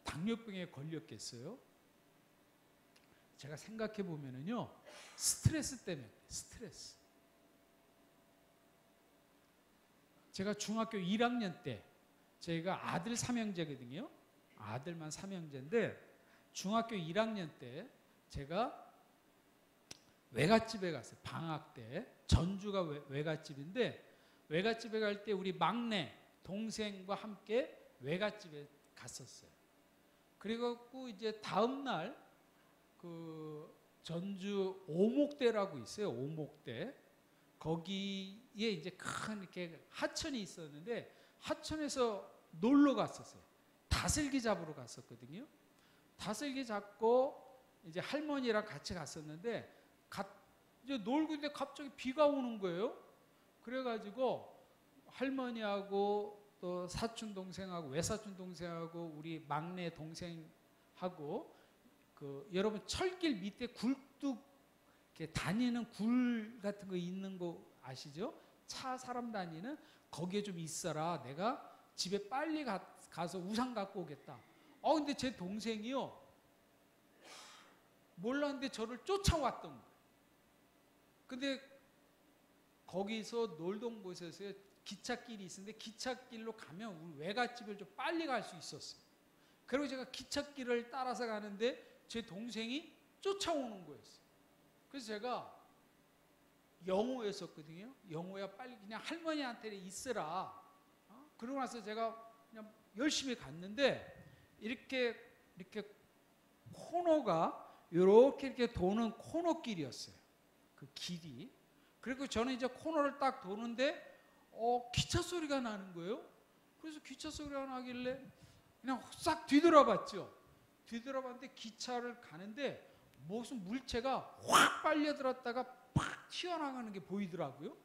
당뇨병에 걸렸겠어요? 제가 생각해 보면은요, 스트레스 때문에. 스트레스. 제가 중학교 1학년 때, 저희가 아들 삼형제거든요. 아들만 삼형제인데, 중학교 1학년 때 제가 외갓집에 갔어요. 방학 때. 전주가 외갓집인데, 외갓집에 갈 때 우리 막내 동생과 함께 외갓집에 갔었어요. 그리고 이제 다음날 그 전주 오목대라고 있어요. 오목대. 거기에 이제 큰 이렇게 하천이 있었는데, 하천에서 놀러 갔었어요. 다슬기 잡으러 갔었거든요. 다슬기 잡고 이제 할머니랑 같이 갔었는데, 이제 놀고 있는데 갑자기 비가 오는 거예요. 그래가지고 할머니하고 또 사촌 동생하고 외사촌 동생하고 우리 막내 동생하고 여러분, 철길 밑에 굴뚝 이렇게 다니는 굴 같은 거 있는 거 아시죠? 차 사람 다니는, 거기에 좀 있어라. 내가 집에 빨리 가서 우산 갖고 오겠다. 근데 제 동생이요, 몰랐는데 저를 쫓아왔던 거예요. 근데 거기서 놀던 곳에서 기찻길이 있었는데, 기찻길로 가면 우리 외갓집을 좀 빨리 갈 수 있었어요. 그리고 제가 기찻길을 따라서 가는데 제 동생이 쫓아오는 거였어요. 그래서 제가 영호였었거든요. 영호야, 빨리 그냥 할머니한테 있으라. 그러고 나서 제가 그냥 열심히 갔는데, 이렇게 코너가 이렇게 도는 코너길이었어요. 그 길이. 그리고 저는 이제 코너를 딱 도는데 기차 소리가 나는 거예요. 그래서 기차 소리가 나길래 그냥 싹 뒤돌아봤죠. 뒤돌아봤는데 기차를 가는데 무슨 물체가 확 빨려들었다가 팍 튀어나가는 게 보이더라고요.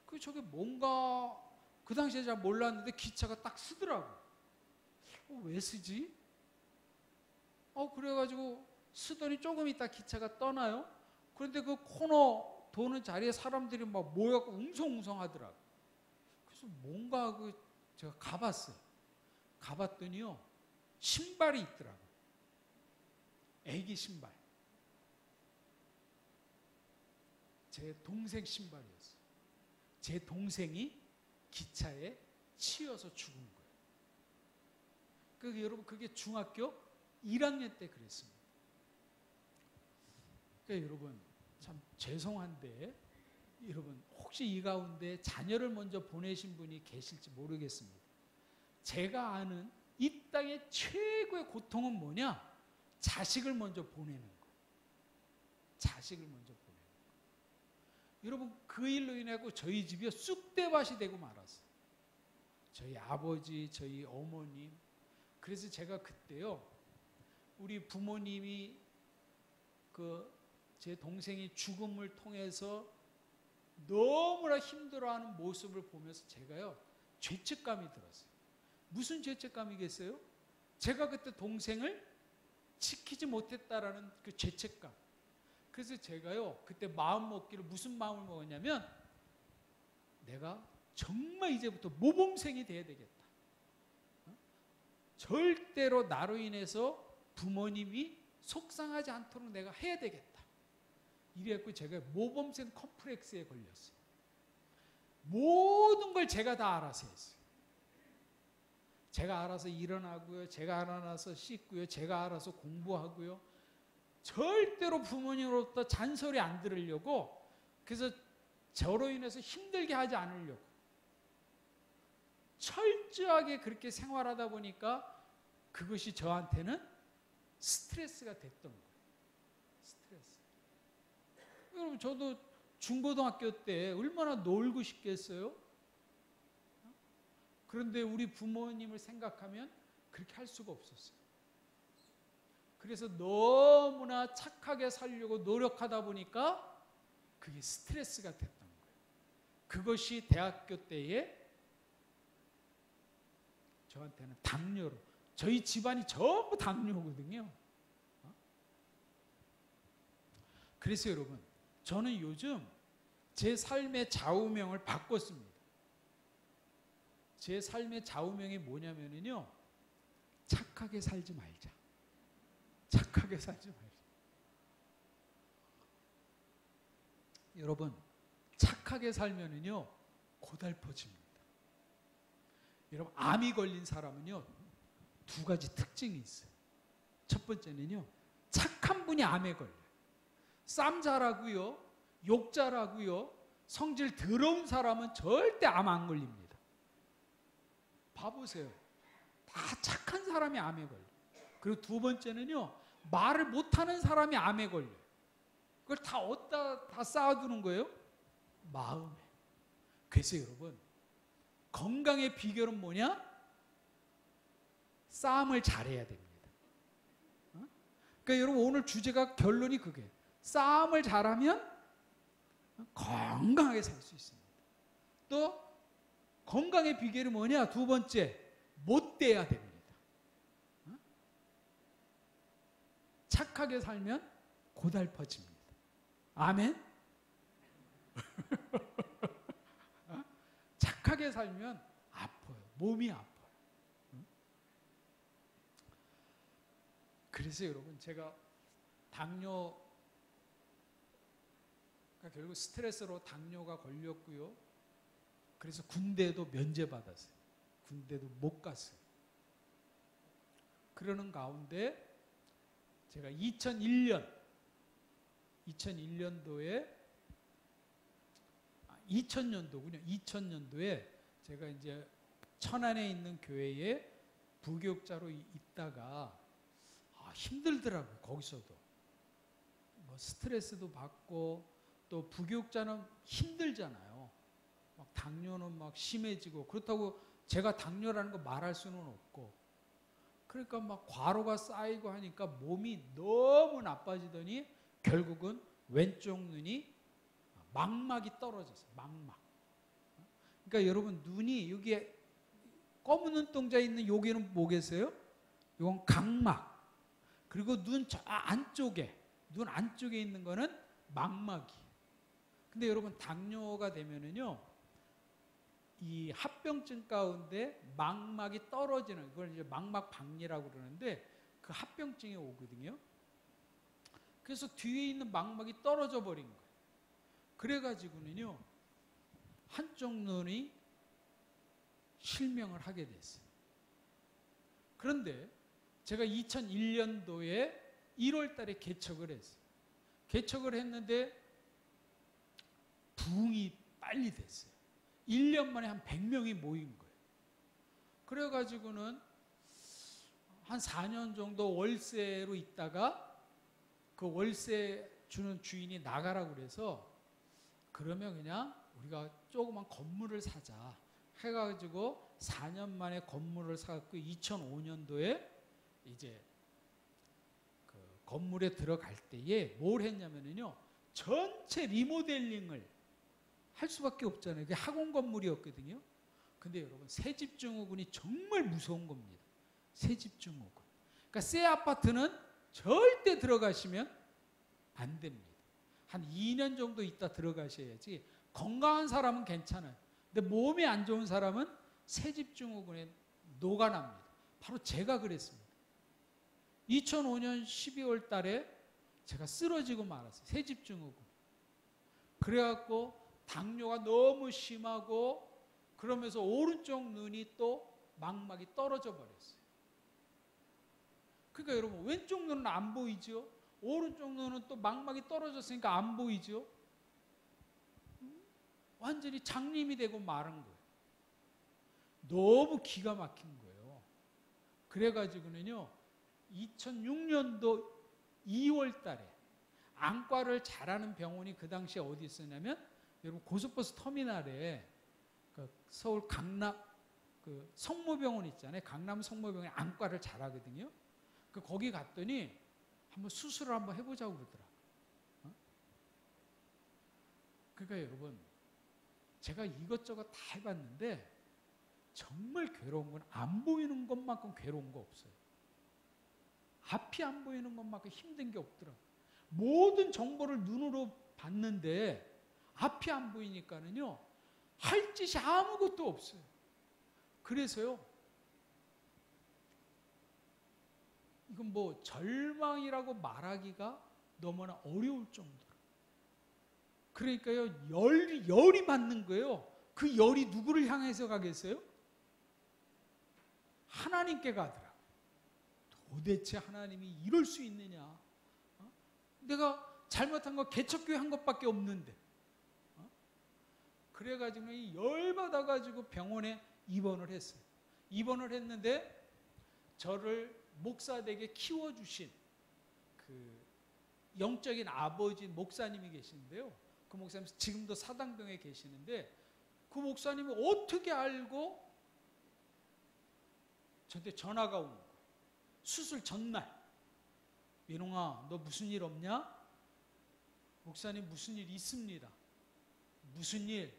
그 저게 뭔가 그 당시에 잘 몰랐는데 기차가 딱 쓰더라고요. 왜 쓰지? 그래가지고 쓰더니 조금 있다 기차가 떠나요. 그런데 그 코너 도는 자리에 사람들이 막 모여갖고 웅성웅성 하더라고요. 그래서 뭔가 제가 가봤어요. 가봤더니요, 신발이 있더라고요. 애기 신발. 제 동생 신발이었어요. 제 동생이 기차에 치여서 죽은 거예요. 여러분 그게 중학교 1학년 때 그랬습니다. 그러니까 여러분 참 죄송한데 여러분 혹시 이 가운데 자녀를 먼저 보내신 분이 계실지 모르겠습니다. 제가 아는 이 땅의 최고의 고통은 뭐냐? 자식을 먼저 보내는 거. 자식을 먼저 보내는 거. 여러분 그 일로 인해 저희 집이 쑥대밭이 되고 말았어요. 저희 아버지, 저희 어머님. 그래서 제가 그때요, 우리 부모님이 제 동생이 죽음을 통해서 너무나 힘들어하는 모습을 보면서 제가요, 죄책감이 들었어요. 무슨 죄책감이겠어요? 제가 그때 동생을 지키지 못했다라는 그 죄책감. 그래서 제가요, 그때 마음 먹기를 무슨 마음을 먹었냐면, 내가 정말 이제부터 모범생이 돼야 되겠다. 절대로 나로 인해서 부모님이 속상하지 않도록 내가 해야 되겠다. 이래갖고 제가 모범생 컴플렉스에 걸렸어요. 모든 걸 제가 다 알아서 했어요. 제가 알아서 일어나고요. 제가 알아서 씻고요. 제가 알아서 공부하고요. 절대로 부모님으로부터 잔소리 안 들으려고, 그래서 저로 인해서 힘들게 하지 않으려고 철저하게 그렇게 생활하다 보니까 그것이 저한테는 스트레스가 됐던 거예요. 스트레스. 여러분 저도 중고등학교 때 얼마나 놀고 싶겠어요? 그런데 우리 부모님을 생각하면 그렇게 할 수가 없었어요. 그래서 너무나 착하게 살려고 노력하다 보니까 그게 스트레스가 됐던 거예요. 그것이 대학교 때에 저한테는 당뇨로, 저희 집안이 전부 당뇨거든요. 그래서 여러분, 저는 요즘 제 삶의 좌우명을 바꿨습니다. 제 삶의 좌우명이 뭐냐면요, 착하게 살지 말자. 착하게 살지 말자. 여러분, 착하게 살면은요, 고달퍼집니다. 여러분, 암이 걸린 사람은요, 두 가지 특징이 있어요. 첫 번째는요, 착한 분이 암에 걸려요. 쌈 잘하고요, 욕 잘하고요, 성질 더러운 사람은 절대 암 안 걸립니다. 봐보세요. 다 착한 사람이 암에 걸려요. 그리고 두 번째는요, 말을 못하는 사람이 암에 걸려요. 그걸 다 어디다 다 쌓아두는 거예요? 마음에. 그래서 여러분, 건강의 비결은 뭐냐? 싸움을 잘해야 됩니다. 그러니까 여러분 오늘 주제가 결론이 그게, 싸움을 잘하면 건강하게 살 수 있습니다. 또 건강의 비결이 뭐냐? 두 번째, 못돼야 됩니다. 착하게 살면 고달퍼집니다. 아멘? 착하게 살면 아파요. 몸이 아파요. 그래서 여러분, 제가 당뇨가 결국 스트레스로 당뇨가 걸렸고요. 그래서 군대도 면제받았어요. 군대도 못 갔어요. 그러는 가운데 제가 2001년도에 2000년도에 제가 이제 천안에 있는 교회에 부교육자로 있다가 힘들더라고요. 거기서도 뭐 스트레스도 받고, 또 부교육자는 힘들잖아요. 막 당뇨는 막 심해지고, 그렇다고 제가 당뇨라는 거 말할 수는 없고, 그러니까 막 과로가 쌓이고 하니까 몸이 너무 나빠지더니 결국은 왼쪽 눈이 망막이 떨어졌어요. 망막. 그러니까 여러분, 눈이 여기에 검은 눈동자에 있는 여기는 뭐겠어요? 이건 각막. 그리고 눈 안쪽에 있는 거는 망막이. 근데 여러분, 당뇨가 되면은요, 이 합병증 가운데 망막이 떨어지는, 그걸 이제 망막박리라고 그러는데, 그 합병증이 오거든요. 그래서 뒤에 있는 망막이 떨어져 버린 거예요. 그래가지고는요, 한쪽 눈이 실명을 하게 됐어요. 그런데 제가 2001년도에 1월 달에 개척을 했어요. 개척을 했는데 부흥이 빨리 됐어요. 1년 만에 한 100명이 모인 거예요. 그래가지고는 한 4년 정도 월세로 있다가 그 월세 주는 주인이 나가라고 그래서 그러면 그냥 우리가 조그만 건물을 사자 해가지고 4년 만에 건물을 사갖고 2005년도에 이제 그 건물에 들어갈 때에 뭘 했냐면요. 전체 리모델링을 할 수밖에 없잖아요. 그게 학원 건물이었거든요. 근데 여러분 새집증후군이 정말 무서운 겁니다. 새집증후군. 그러니까 새 아파트는 절대 들어가시면 안 됩니다. 한 2년 정도 있다 들어가셔야지. 건강한 사람은 괜찮아요. 근데 몸이 안 좋은 사람은 새집증후군에 녹아납니다. 바로 제가 그랬습니다. 2005년 12월 달에 제가 쓰러지고 말았어요. 새집증후군. 그래갖고 당뇨가 너무 심하고 그러면서 오른쪽 눈이 또 망막이 떨어져 버렸어요. 그러니까 여러분 왼쪽 눈은 안 보이죠? 오른쪽 눈은 또 망막이 떨어졌으니까 안 보이죠? 완전히 장님이 되고 마른 거예요. 너무 기가 막힌 거예요. 그래가지고는요 2006년도 2월 달에 안과를 잘하는 병원이 그 당시에 어디 있었냐면 여러분 고속버스 터미널에 그 서울 강남 그 성모병원 있잖아요. 강남 성모병원에 안과를 잘하거든요. 그 거기 갔더니 한번 수술을 한번 해보자고 그러더라고요. 그러니까 여러분 제가 이것저것 다 해봤는데 정말 괴로운 건 안 보이는 것만큼 괴로운 거 없어요. 앞이 안 보이는 것만큼 힘든 게 없더라고요. 모든 정보를 눈으로 봤는데 앞이 안 보이니까는요 할 짓이 아무것도 없어요. 그래서요 이건 뭐 절망이라고 말하기가 너무나 어려울 정도로 그러니까요 열이 받는 거예요. 그 열이 누구를 향해서 가겠어요? 하나님께 가더라고요. 도대체 하나님이 이럴 수 있느냐? 내가 잘못한 거 개척교회 한 것밖에 없는데 그래가지고 열받아가지고 병원에 입원을 했어요. 입원을 했는데 저를 목사되게 키워주신 그 영적인 아버지 목사님이 계시는데요. 그 목사님 지금도 사당동에 계시는데 그 목사님이 어떻게 알고 저한테 전화가 온 거예요. 수술 전날. 민홍아 너 무슨 일 없냐? 목사님 무슨 일 있습니다. 무슨 일?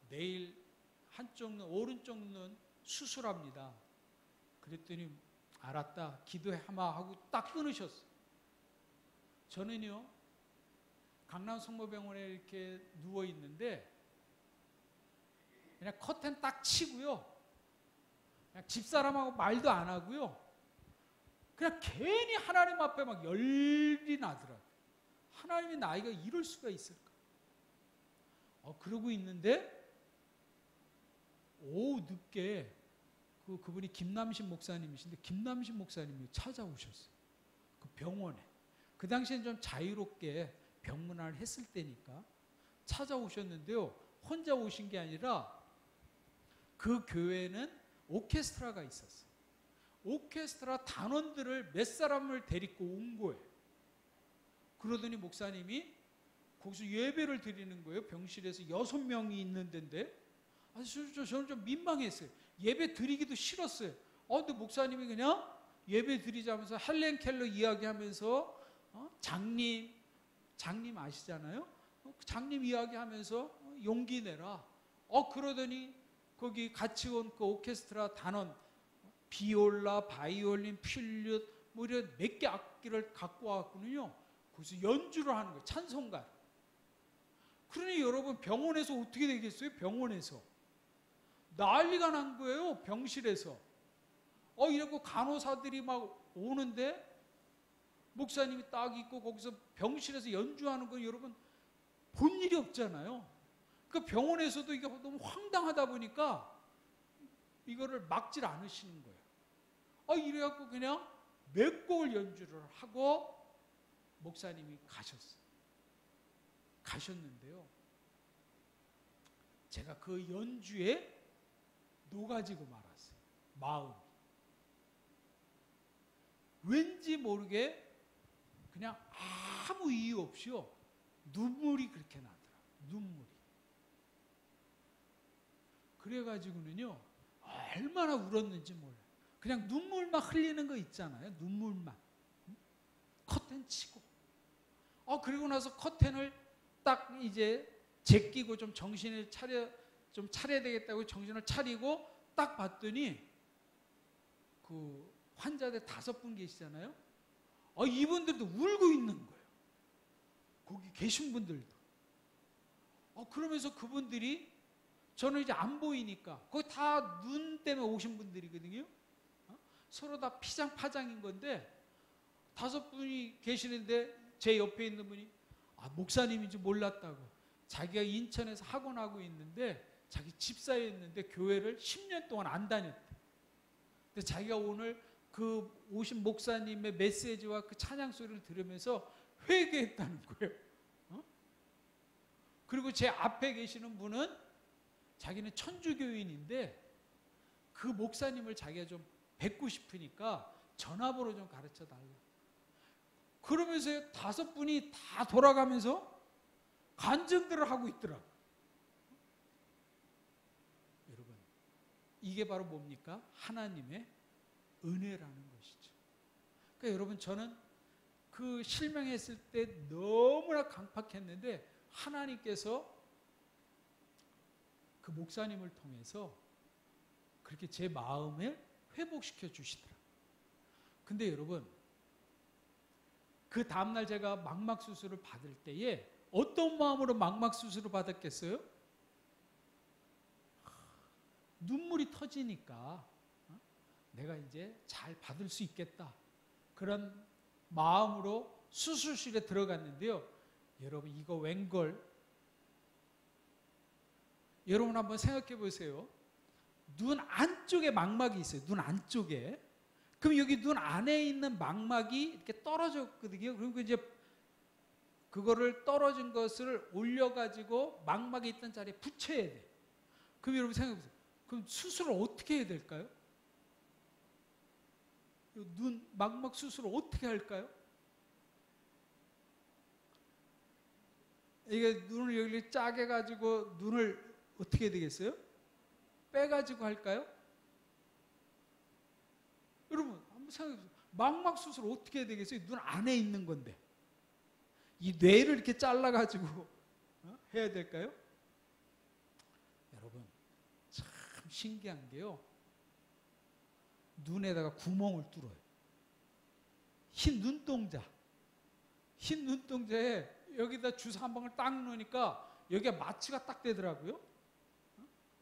내일 한쪽 눈 오른쪽 눈 수술합니다. 그랬더니 알았다 기도해 하마 하고 딱 끊으셨어요. 저는요 강남 성모병원에 이렇게 누워 있는데 그냥 커튼 딱 치고요 그냥 집사람하고 말도 안 하고요 그냥 괜히 하나님 앞에 막 열이 나더라고요. 하나님이 나이가 이럴 수가 있을까? 그러고 있는데 오후 늦게 그분이 김남신 목사님이신데 김남신 목사님이 찾아오셨어요. 그 병원에. 그 당시엔 좀 자유롭게 병문안을 했을 때니까 찾아오셨는데요. 혼자 오신 게 아니라 그 교회는 오케스트라가 있었어요. 오케스트라 단원들을 몇 사람을 데리고 온 거예요. 그러더니 목사님이 거기서 예배를 드리는 거예요. 병실에서 6명이 있는 데인데 저는 좀 민망했어요. 예배 드리기도 싫었어요. 근데 목사님이 그냥 예배 드리자면서 헬렌 켈러 이야기하면서 장님 아시잖아요. 장님 이야기하면서 용기 내라. 그러더니 거기 같이 온 그 오케스트라 단원 비올라, 바이올린, 필룻 뭐 이런 몇 개 악기를 갖고 왔거든요. 거기서 연주를 하는 거예요. 찬송가. 그러니 여러분 병원에서 어떻게 되겠어요? 병원에서 난리가 난 거예요. 병실에서. 이러고 간호사들이 막 오는데 목사님이 딱 있고 거기서 병실에서 연주하는 거 여러분 본 일이 없잖아요. 그 병원에서도 이게 너무 황당하다 보니까 이거를 막질 않으시는 거예요. 이래갖고 그냥 몇 곡을 연주를 하고 목사님이 가셨어요. 가셨는데요. 제가 그 연주에 녹아지고 말았어요. 마음이. 왠지 모르게 그냥 아무 이유 없이요. 눈물이 그렇게 나더라고요. 눈물이. 그래가지고는요. 얼마나 울었는지 몰라요. 그냥 눈물만 흘리는 거 있잖아요. 눈물만. 커튼 치고. 그리고 나서 커튼을 딱 이제 제끼고 좀 정신을 차려야 되겠다고 정신을 차리고 딱 봤더니 그 환자들 5분 계시잖아요. 이분들도 울고 있는 거예요. 거기 계신 분들도. 그러면서 그분들이 저는 이제 안 보이니까 거기 다 눈 때문에 오신 분들이거든요. 서로 다 피장파장인 건데 5분이 계시는데 제 옆에 있는 분이 목사님인지 몰랐다고. 자기가 인천에서 학원하고 있는데 자기 집사였는데 교회를 10년 동안 안 다녔대. 근데 자기가 오늘 그 오신 목사님의 메시지와 그 찬양 소리를 들으면서 회개했다는 거예요. 그리고 제 앞에 계시는 분은 자기는 천주교인인데 그 목사님을 자기가 좀 뵙고 싶으니까 전화번호 좀 가르쳐 달라. 그러면서 5분이 다 돌아가면서 간증들을 하고 있더라고요. 여러분, 이게 바로 뭡니까? 하나님의 은혜라는 것이죠. 그러니까 여러분, 저는 그 실명했을 때 너무나 강팍했는데 하나님께서 그 목사님을 통해서 그렇게 제 마음을 회복시켜 주시더라고요. 근데 여러분, 그 다음날 제가 망막수술을 받을 때에 어떤 마음으로 망막수술을 받았겠어요? 눈물이 터지니까 내가 이제 잘 받을 수 있겠다. 그런 마음으로 수술실에 들어갔는데요. 여러분, 이거 웬걸? 여러분 한번 생각해 보세요. 눈 안쪽에 망막이 있어요. 눈 안쪽에. 그럼 여기 눈 안에 있는 망막이 이렇게 떨어졌거든요. 그리고 이제 그거를 떨어진 것을 올려가지고 망막에 있던 자리에 붙여야 돼. 그럼 여러분 생각해 보세요. 그럼 수술을 어떻게 해야 될까요? 눈 망막 수술을 어떻게 할까요? 이게 눈을 여기 짜게 가지고 눈을 어떻게 해야 되겠어요? 빼가지고 할까요? 여러분 한번 생각해보세요. 망막 수술 어떻게 해야 되겠어요? 눈 안에 있는 건데 이 뇌를 이렇게 잘라가지고 해야 될까요? 여러분 참 신기한 게요. 눈에다가 구멍을 뚫어요. 흰 눈동자에 여기다 주사 한 방울 딱 넣으니까 여기가 마취가 딱 되더라고요.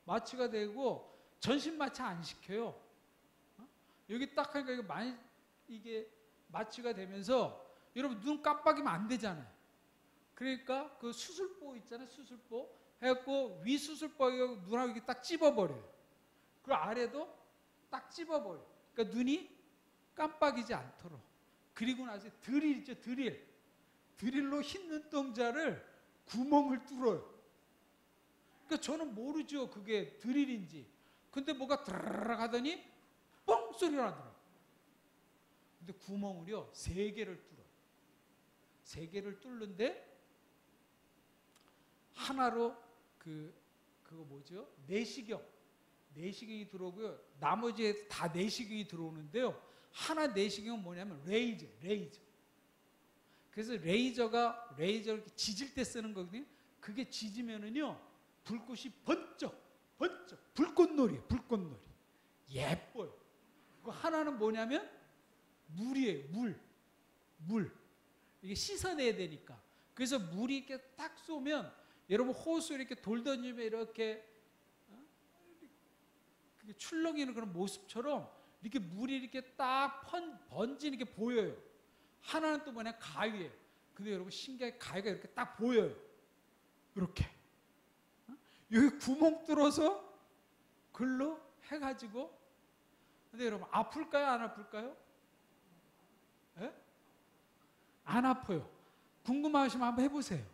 마취가 되고 전신 마취 안 시켜요. 여기 딱 하니까 이게 마취가 되면서 여러분 눈 깜빡이면 안 되잖아요. 그러니까 그 수술보 있잖아요. 수술보 해갖고 위 수술보하고 눈하고 이렇게 딱 찝어버려요. 그 아래도 딱 찝어버려요. 그러니까 눈이 깜빡이지 않도록. 그리고 나서 드릴 있죠. 드릴로 흰 눈동자를 구멍을 뚫어요. 그러니까 저는 모르죠. 그게 드릴인지. 근데 뭐가 드르륵 하더니 뻥 소리가 나더라고요. 근데 구멍을요 3개를 뚫어요. 3개를 뚫는데 하나로 그거 뭐죠? 내시경이 들어오고요. 나머지 다 내시경이 들어오는데요. 하나 내시경은 뭐냐면 레이저. 그래서 레이저를 이렇게 지질 때 쓰는 거거든요. 그게 지지면은요 불꽃이 번쩍 불꽃놀이에요. 예뻐요. 그 하나는 뭐냐면 물이에요. 물. 이게 씻어내야 되니까. 그래서 물이 이렇게 딱 쏘면 여러분 호수 이렇게 돌 던지면 이렇게 출렁이는 그런 모습처럼 이렇게 물이 이렇게 딱 번지는 게 보여요. 하나는 또 뭐냐 가위예요. 근데 여러분 신기하게 가위가 이렇게 딱 보여요. 이렇게 여기 구멍 뚫어서 글로 해가지고 근데 여러분 아플까요? 안 아플까요? 예? 안 아파요. 궁금하시면 한번 해보세요.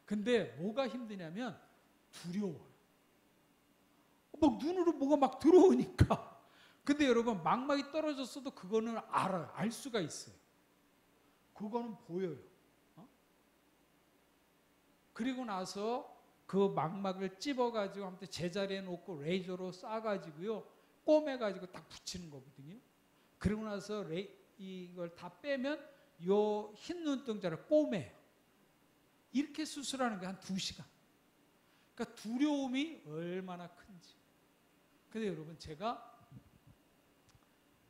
근데 뭐가 힘드냐면 두려워요. 막 눈으로 뭐가 막 들어오니까. 근데 여러분 망막이 떨어졌어도 그거는 알아요. 알 수가 있어요. 그거는 보여요. 그리고 나서 그 망막을 찝어가지고 아무튼 제자리에 놓고 레이저로 쏴가지고요. 꿰매가지고 딱 붙이는 거거든요. 그리고 나서 이걸 다 빼면 요 흰 눈동자를 꿰매요. 이렇게 수술하는 게 한 2시간. 그러니까 두려움이 얼마나 큰지. 근데 여러분 제가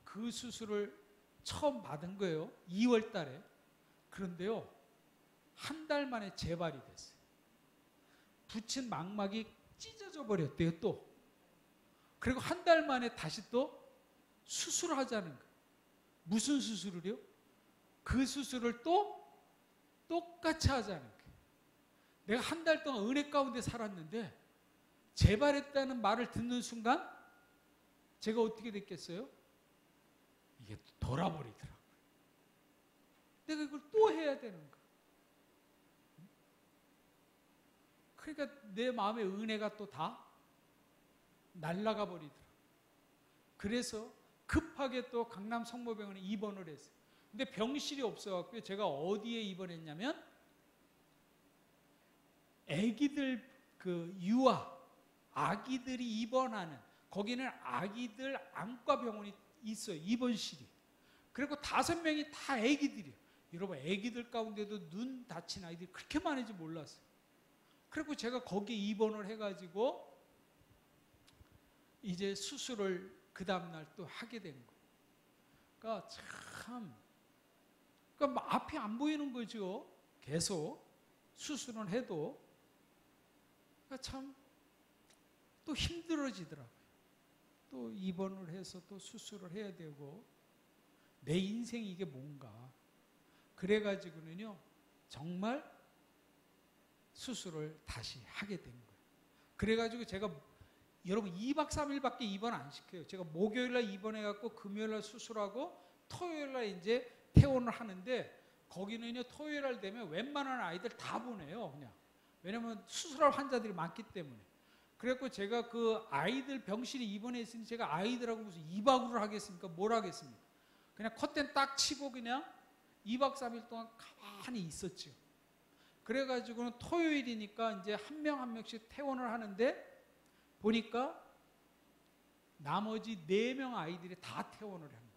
그 수술을 처음 받은 거예요. 2월 달에. 그런데요. 한 달 만에 재발이 됐어요. 붙인 망막이 찢어져 버렸대요. 또. 그리고 한 달 만에 다시 또 수술하자는 거예요. 무슨 수술을요? 그 수술을 또 똑같이 하자는 거예요. 내가 한 달 동안 은혜 가운데 살았는데 재발했다는 말을 듣는 순간 제가 어떻게 됐겠어요? 이게 돌아버리더라고요. 내가 이걸 또 해야 되는 거예요. 그러니까 내 마음의 은혜가 또 다 날아가 버리더라고요. 그래서 급하게 또 강남 성모병원에 입원을 했어요. 근데 병실이 없어갖고요. 제가 어디에 입원했냐면 아기들 그 유아 아기들이 입원하는 거기는 아기들 안과 병원이 있어요. 입원실이. 그리고 5명이 다 아기들이에요. 여러분 아기들 가운데도 눈 다친 아이들이 그렇게 많은지 몰랐어요. 그리고 제가 거기에 입원을 해가지고 이제 수술을 그 다음날 또 하게 된 거예요. 그러니까 참 그러니까 앞이 안 보이는 거죠. 계속 수술은 해도 그러니까 참 또 힘들어지더라고요. 또 입원을 해서 또 수술을 해야 되고 내 인생이 이게 뭔가 그래가지고는요 정말 수술을 다시 하게 된 거예요. 그래가지고 제가 여러분 2박 3일밖에 입원 안 시켜요. 제가 목요일날 입원해갖고 금요일날 수술하고 토요일날 이제 퇴원을 하는데 거기는요 토요일날 되면 웬만한 아이들 다 보내요. 그냥 왜냐면 수술할 환자들이 많기 때문에. 그래갖고 제가 그 아이들 병실에 입원해 있으니 제가 아이들하고 무슨 2박 5일을 하겠습니까? 뭘 하겠습니까? 그냥 커튼 딱 치고 그냥 2박 3일 동안 가만히 있었죠. 그래가지고는 토요일이니까 이제 한 명 한 명씩 퇴원을 하는데 보니까 나머지 4명 아이들이 다 퇴원을 한 거예요.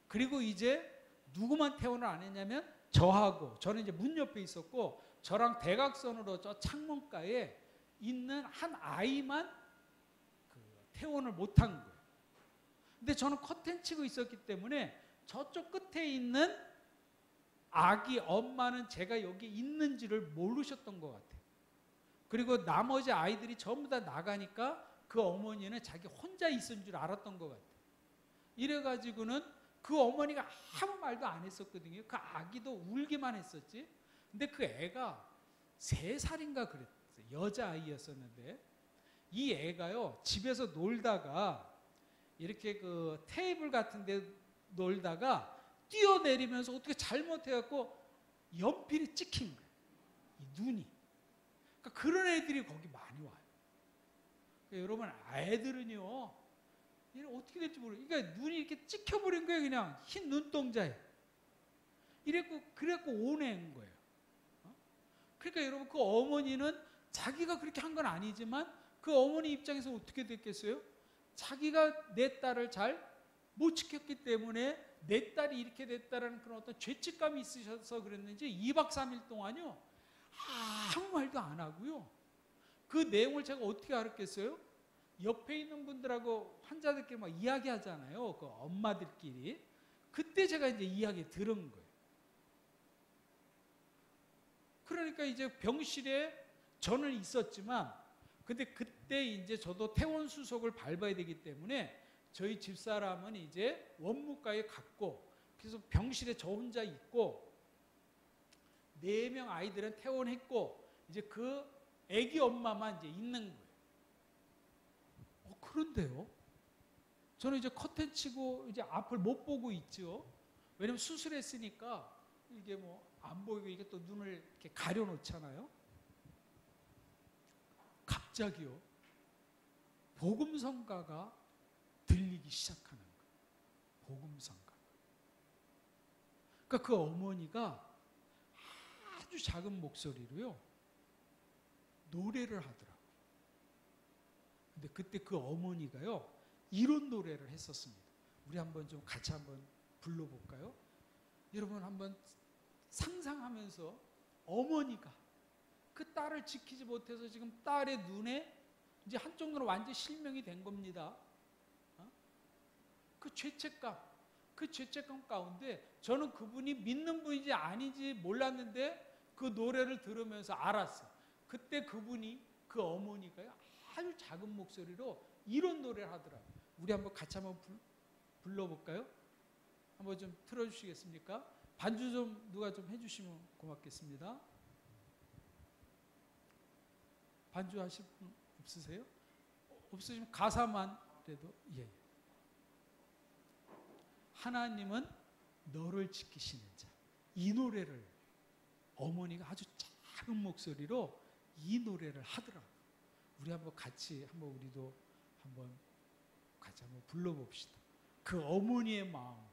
그리고 이제 누구만 퇴원을 안 했냐면 저하고 저는 이제 문 옆에 있었고 저랑 대각선으로 저 창문가에 있는 한 아이만 퇴원을 못한 거예요. 근데 저는 커튼 치고 있었기 때문에 저쪽 끝에 있는 아기 엄마는 제가 여기 있는지를 모르셨던 것 같아요. 그리고 나머지 아이들이 전부 다 나가니까 그 어머니는 자기 혼자 있은 줄 알았던 것 같아요. 이래가지고는 그 어머니가 아무 말도 안 했었거든요. 그 아기도 울기만 했었지. 근데 그 애가 3살인가 그랬어요. 여자아이였었는데 이 애가요 집에서 놀다가 이렇게 그 테이블 같은 데 놀다가 뛰어내리면서 어떻게 잘못해갖고 연필이 찍힌 거예요. 이 눈이. 그러니까 그런 애들이 거기 많이 와요. 그러니까 여러분 애들은요 어떻게 될지 모르겠어요. 그러니까 눈이 이렇게 찍혀버린 거예요. 그냥 흰 눈동자에. 그래갖고 오는 거예요. 그러니까 여러분 그 어머니는 자기가 그렇게 한 건 아니지만 그 어머니 입장에서 어떻게 됐겠어요? 자기가 내 딸을 잘 못 지켰기 때문에 내 딸이 이렇게 됐다라는 그런 어떤 죄책감이 있으셔서 그랬는지 2박 3일 동안요 아무 말도 안 하고요. 그 내용을 제가 어떻게 알았겠어요? 옆에 있는 분들하고 환자들끼리 막 이야기하잖아요. 그 엄마들끼리. 그때 제가 이제 이야기 들은 거예요. 그러니까 이제 병실에 저는 있었지만 근데 그때 이제 저도 퇴원 수속을 밟아야 되기 때문에 저희 집사람은 이제 원무과에 갔고 그래서 병실에 저 혼자 있고 4명 아이들은 퇴원했고 이제 그 아기 엄마만 이제 있는 거예요. 그런데요. 저는 이제 커튼 치고 이제 앞을 못 보고 있죠. 왜냐면 수술했으니까 이게 뭐 안 보이고 이게 또 눈을 이렇게 가려 놓잖아요. 갑자기요. 복음성가가 들리기 시작하는 거예요. 복음성가. 그러니까 그 어머니가 아주 작은 목소리로요. 노래를 하더라고요. 근데 그때 그 어머니가요. 이런 노래를 했었습니다. 우리 한번 좀 같이 한번 불러볼까요? 여러분 한번 상상하면서 어머니가 그 딸을 지키지 못해서 지금 딸의 눈에 이제 한쪽 눈으로 완전히 실명이 된 겁니다. 그 죄책감 가운데 저는 그분이 믿는 분인지 아닌지 몰랐는데 그 노래를 들으면서 알았어요. 그때 그분이 그 어머니가요 아주 작은 목소리로 이런 노래를 하더라고요. 우리 한번 같이 한번 불러볼까요? 한번 좀 틀어주시겠습니까? 반주 좀 누가 좀 해주시면 고맙겠습니다. 반주 하실 분 없으세요? 없으시면 가사만이라도 예. 하나님은 너를 지키시는 자. 이 노래를 어머니가 아주 작은 목소리로 이 노래를 하더라고요. 우리 한번 같이 우리도 한번 같이 한번 불러봅시다. 그 어머니의 마음으로.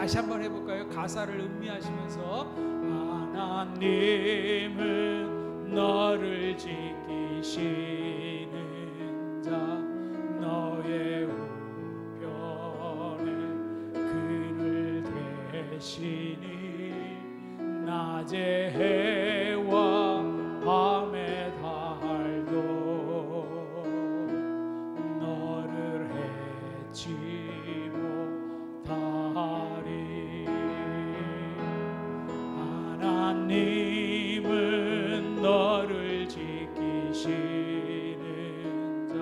다시 한번 해볼까요? 가사를 음미하시면서 하나님은 너를 지키시는 자 너의 우편에 그늘 대시니 낮의 해와 밤의 달도 너를 해치 하나님은 너를 지키시는 자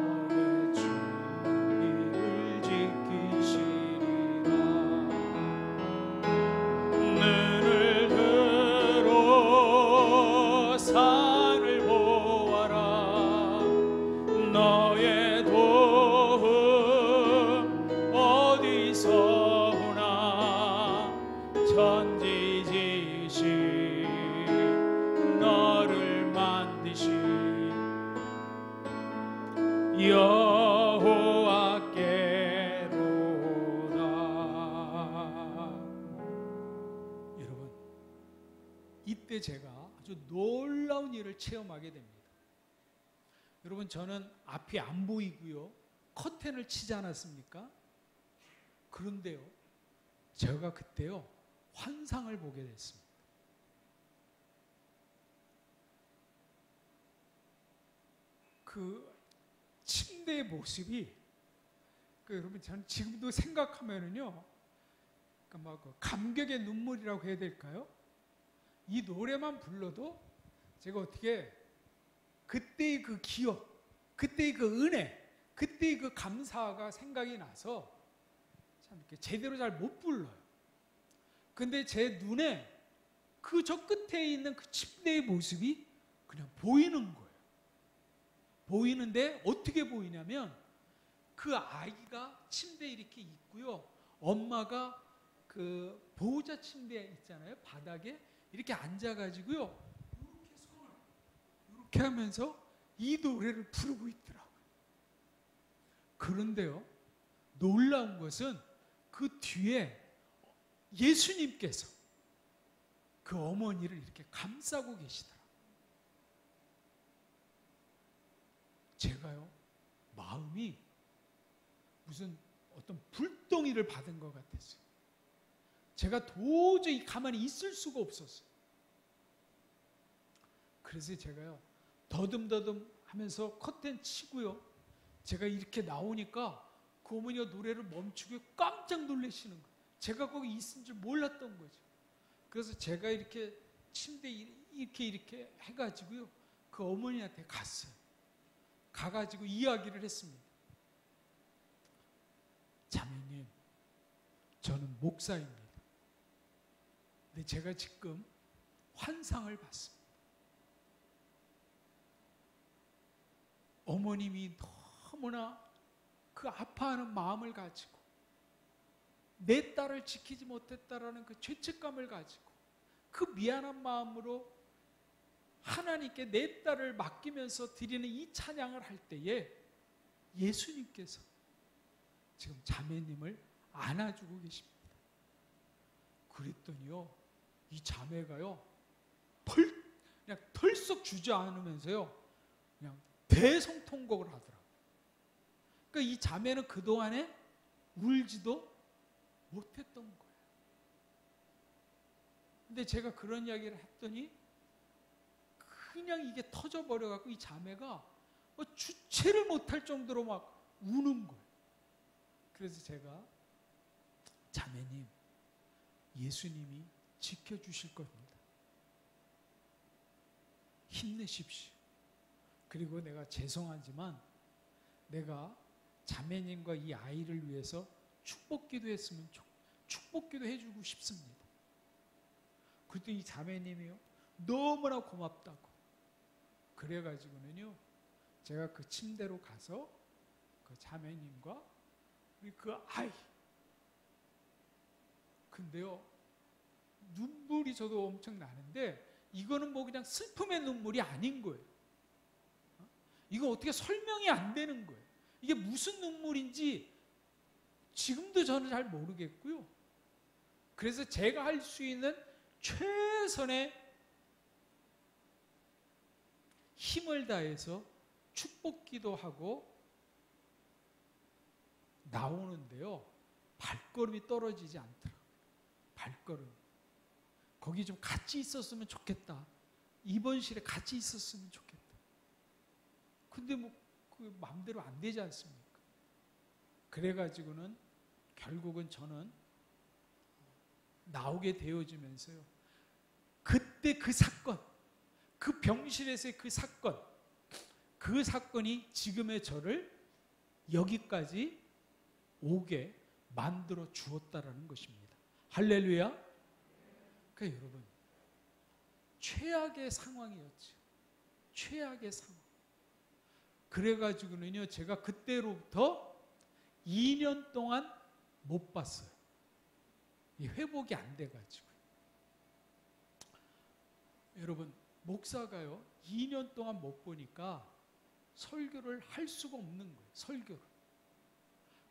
너의 주님을 지키시리라 눈을 들어 산을 보아라 너의 도움 어디서 오나 천지지신 너를 만드신 여호와께로다. 여러분 이때 제가 아주 놀라운 일을 체험하게 됩니다. 여러분 저는 앞이 안 보이고요 커튼을 치지 않았습니까? 그런데요, 제가 그때요 환상을 보게 됐습니다. 그 침대의 모습이 여러분 저는 지금도 생각하면은요, 그 감격의 눈물이라고 해야 될까요? 이 노래만 불러도 제가 어떻게 그때의 그 기억, 그때의 그 은혜, 그때의 그 감사가 생각이 나서 참 이렇게 제대로 잘 못 불러요. 근데 제 눈에 그 저 끝에 있는 그 침대의 모습이 그냥 보이는 거예요. 보이는데 어떻게 보이냐면 그 아이가 침대에 이렇게 있고요. 엄마가 그 보호자 침대 있잖아요. 바닥에 이렇게 앉아가지고요. 이렇게 손을 이렇게 하면서 이 노래를 부르고 있더라고요. 그런데요, 놀라운 것은 그 뒤에 예수님께서 그 어머니를 이렇게 감싸고 계시더라고요. 제가요, 마음이 무슨 어떤 불덩이를 받은 것 같았어요. 제가 도저히 가만히 있을 수가 없었어요. 그래서 제가요, 더듬더듬 하면서 커튼 치고요, 제가 이렇게 나오니까 그 어머니가 노래를 멈추고 깜짝 놀라시는 거예요. 제가 거기 있은 줄 몰랐던 거죠. 그래서 제가 이렇게 침대에 이렇게 해가지고요, 그 어머니한테 갔어요. 가가지고 이야기를 했습니다. 자매님, 저는 목사입니다. 근데 제가 지금 환상을 봤습니다. 어머님이 너무나 그 아파하는 마음을 가지고 내 딸을 지키지 못했다라는 그 죄책감을 가지고 그 미안한 마음으로 하나님께 내 딸을 맡기면서 드리는 이 찬양을 할 때에 예수님께서 지금 자매님을 안아주고 계십니다. 그랬더니요, 이 자매가요, 그냥 털썩 주저앉으면서요, 그냥 대성통곡을 하더라고요. 그러니까 이 자매는 그동안에 울지도 못했던 거예요. 근데 제가 그런 이야기를 했더니 그냥 이게 터져버려갖고 이 자매가 주체를 못할 정도로 막 우는 거예요. 그래서 제가, 자매님, 예수님이 지켜주실 겁니다. 힘내십시오. 그리고 내가 죄송하지만 내가 자매님과 이 아이를 위해서 축복기도 했으면 축복기도 해주고 싶습니다. 그랬더니 이 자매님이요, 너무나 고맙다고. 그래가지고는요, 제가 그 침대로 가서 그 자매님과 우리 그 아이, 근데요, 눈물이 저도 엄청 나는데 이거는 뭐 그냥 슬픔의 눈물이 아닌 거예요. 이거 어떻게 설명이 안 되는 거예요. 이게 무슨 눈물인지 지금도 저는 잘 모르겠고요. 그래서 제가 할 수 있는 최선의 힘을 다해서 축복기도 하고 나오는데요, 발걸음이 떨어지지 않더라고요. 발걸음. 거기 좀 같이 있었으면 좋겠다. 입원실에 같이 있었으면 좋겠다. 근데 뭐 그 마음대로 안 되지 않습니까? 그래가지고는 결국은 저는 나오게 되어지면서요, 그때 그 사건, 그 병실에서의 그 사건이 지금의 저를 여기까지 오게 만들어 주었다라는 것입니다. 할렐루야. 그러니까 여러분, 최악의 상황이었죠. 최악의 상황. 그래가지고는요, 제가 그때로부터 2년 동안 못 봤어요. 회복이 안 돼가지고. 여러분, 목사가요, 2년 동안 못 보니까 설교를 할 수가 없는 거예요. 설교를.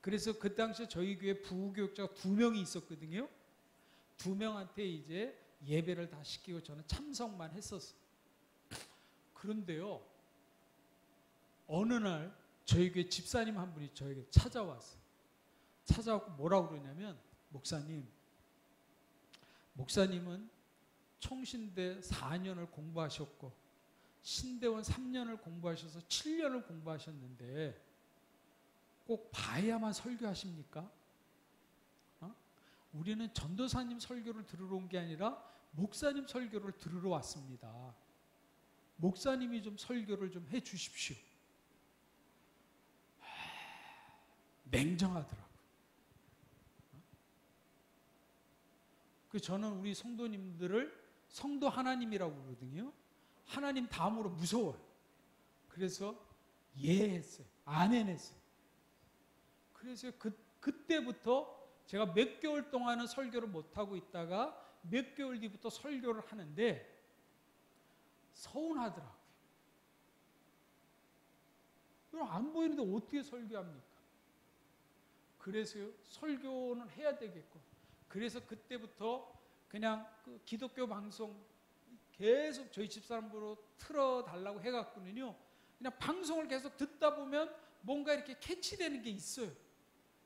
그래서 그 당시에 저희 교회 부교육자가 2명이 있었거든요. 2명한테 이제 예배를 다 시키고 저는 참석만 했었어요. 그런데요, 어느 날 저희 교회 집사님 한 분이 저에게 찾아왔어요. 찾아왔고 뭐라고 그러냐면, 목사님은 총신대 4년을 공부하셨고 신대원 3년을 공부하셔서 7년을 공부하셨는데 꼭 봐야만 설교하십니까? 우리는 전도사님 설교를 들으러 온 게 아니라 목사님 설교를 들으러 왔습니다. 목사님이 좀 설교를 좀 해 주십시오. 냉정하더라고요. 저는 우리 성도님들을 성도 하나님이라고 그러거든요. 하나님 다음으로 무서워요. 그래서 예했어요. 안 해냈어요. 그래서 그때부터 제가 몇 개월 동안은 설교를 못하고 있다가 몇 개월 뒤부터 설교를 하는데 서운하더라고요. 그럼 안 보이는데 어떻게 설교합니까? 그래서 설교는 해야 되겠고, 그래서 그때부터 그냥 그 기독교 방송 계속 저희 집사람으로 틀어달라고 해갖고는요, 그냥 방송을 계속 듣다 보면 뭔가 이렇게 캐치되는 게 있어요.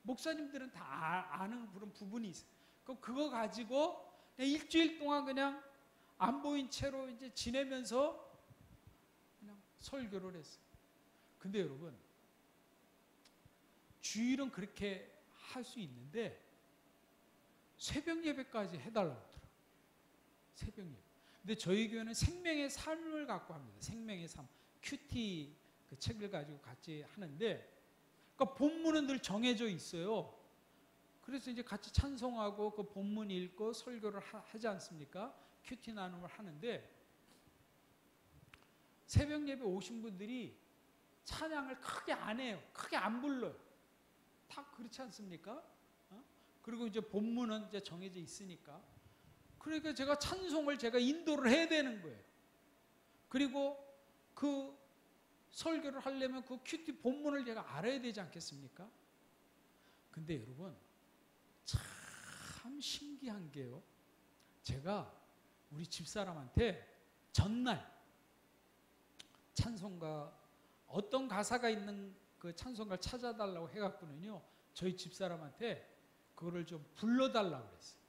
목사님들은 다 아는 그런 부분이 있어요. 그거 가지고 그냥 일주일 동안 그냥 안 보인 채로 이제 지내면서 그냥 설교를 했어요. 근데 여러분, 주일은 그렇게 할 수 있는데 새벽 예배까지 해달라고 하더라고요. 새벽 예배. 근데 저희 교회는 생명의 삶을 갖고 합니다. 생명의 삶. 큐티 그 책을 가지고 같이 하는데, 그러니까 본문은 늘 정해져 있어요. 그래서 이제 같이 찬송하고 그 본문 읽고 설교를 하지 않습니까? 큐티 나눔을 하는데, 새벽 예배 오신 분들이 찬양을 크게 안 해요. 크게 안 불러요. 다 그렇지 않습니까? 그리고 이제 본문은 이제 정해져 있으니까. 그러니까 제가 찬송을 제가 인도를 해야 되는 거예요. 그리고 그 설교를 하려면 그 큐티 본문을 제가 알아야 되지 않겠습니까? 근데 여러분, 참 신기한 게요. 제가 우리 집사람한테 전날 찬송가, 어떤 가사가 있는 그 찬송가를 찾아달라고 해갖고는요, 저희 집사람한테 그거를 좀 불러달라고 그랬어요.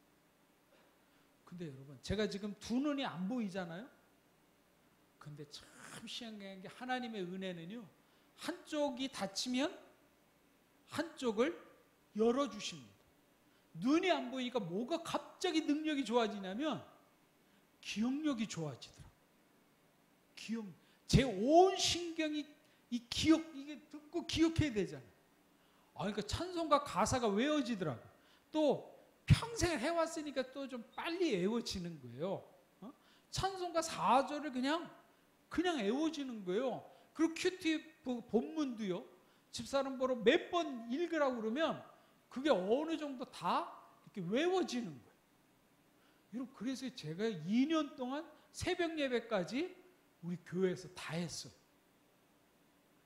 근데 여러분, 제가 지금 두 눈이 안 보이잖아요? 근데 참 신기한 게, 하나님의 은혜는요, 한쪽이 닫히면 한쪽을 열어주십니다. 눈이 안 보이니까 뭐가 갑자기 능력이 좋아지냐면 기억력이 좋아지더라고요. 제 온 신경이 이게 듣고 기억해야 되잖아요. 그러니까 찬송가 가사가 외워지더라고요. 또 평생 해왔으니까 또 좀 빨리 외워지는 거예요. 찬송가 4절을 그냥 외워지는 거예요. 그리고 큐티 본문도요, 집사람 보러 몇 번 읽으라고 그러면 그게 어느 정도 다 이렇게 외워지는 거예요. 여러분, 그래서 제가 2년 동안 새벽 예배까지 우리 교회에서 다 했어요.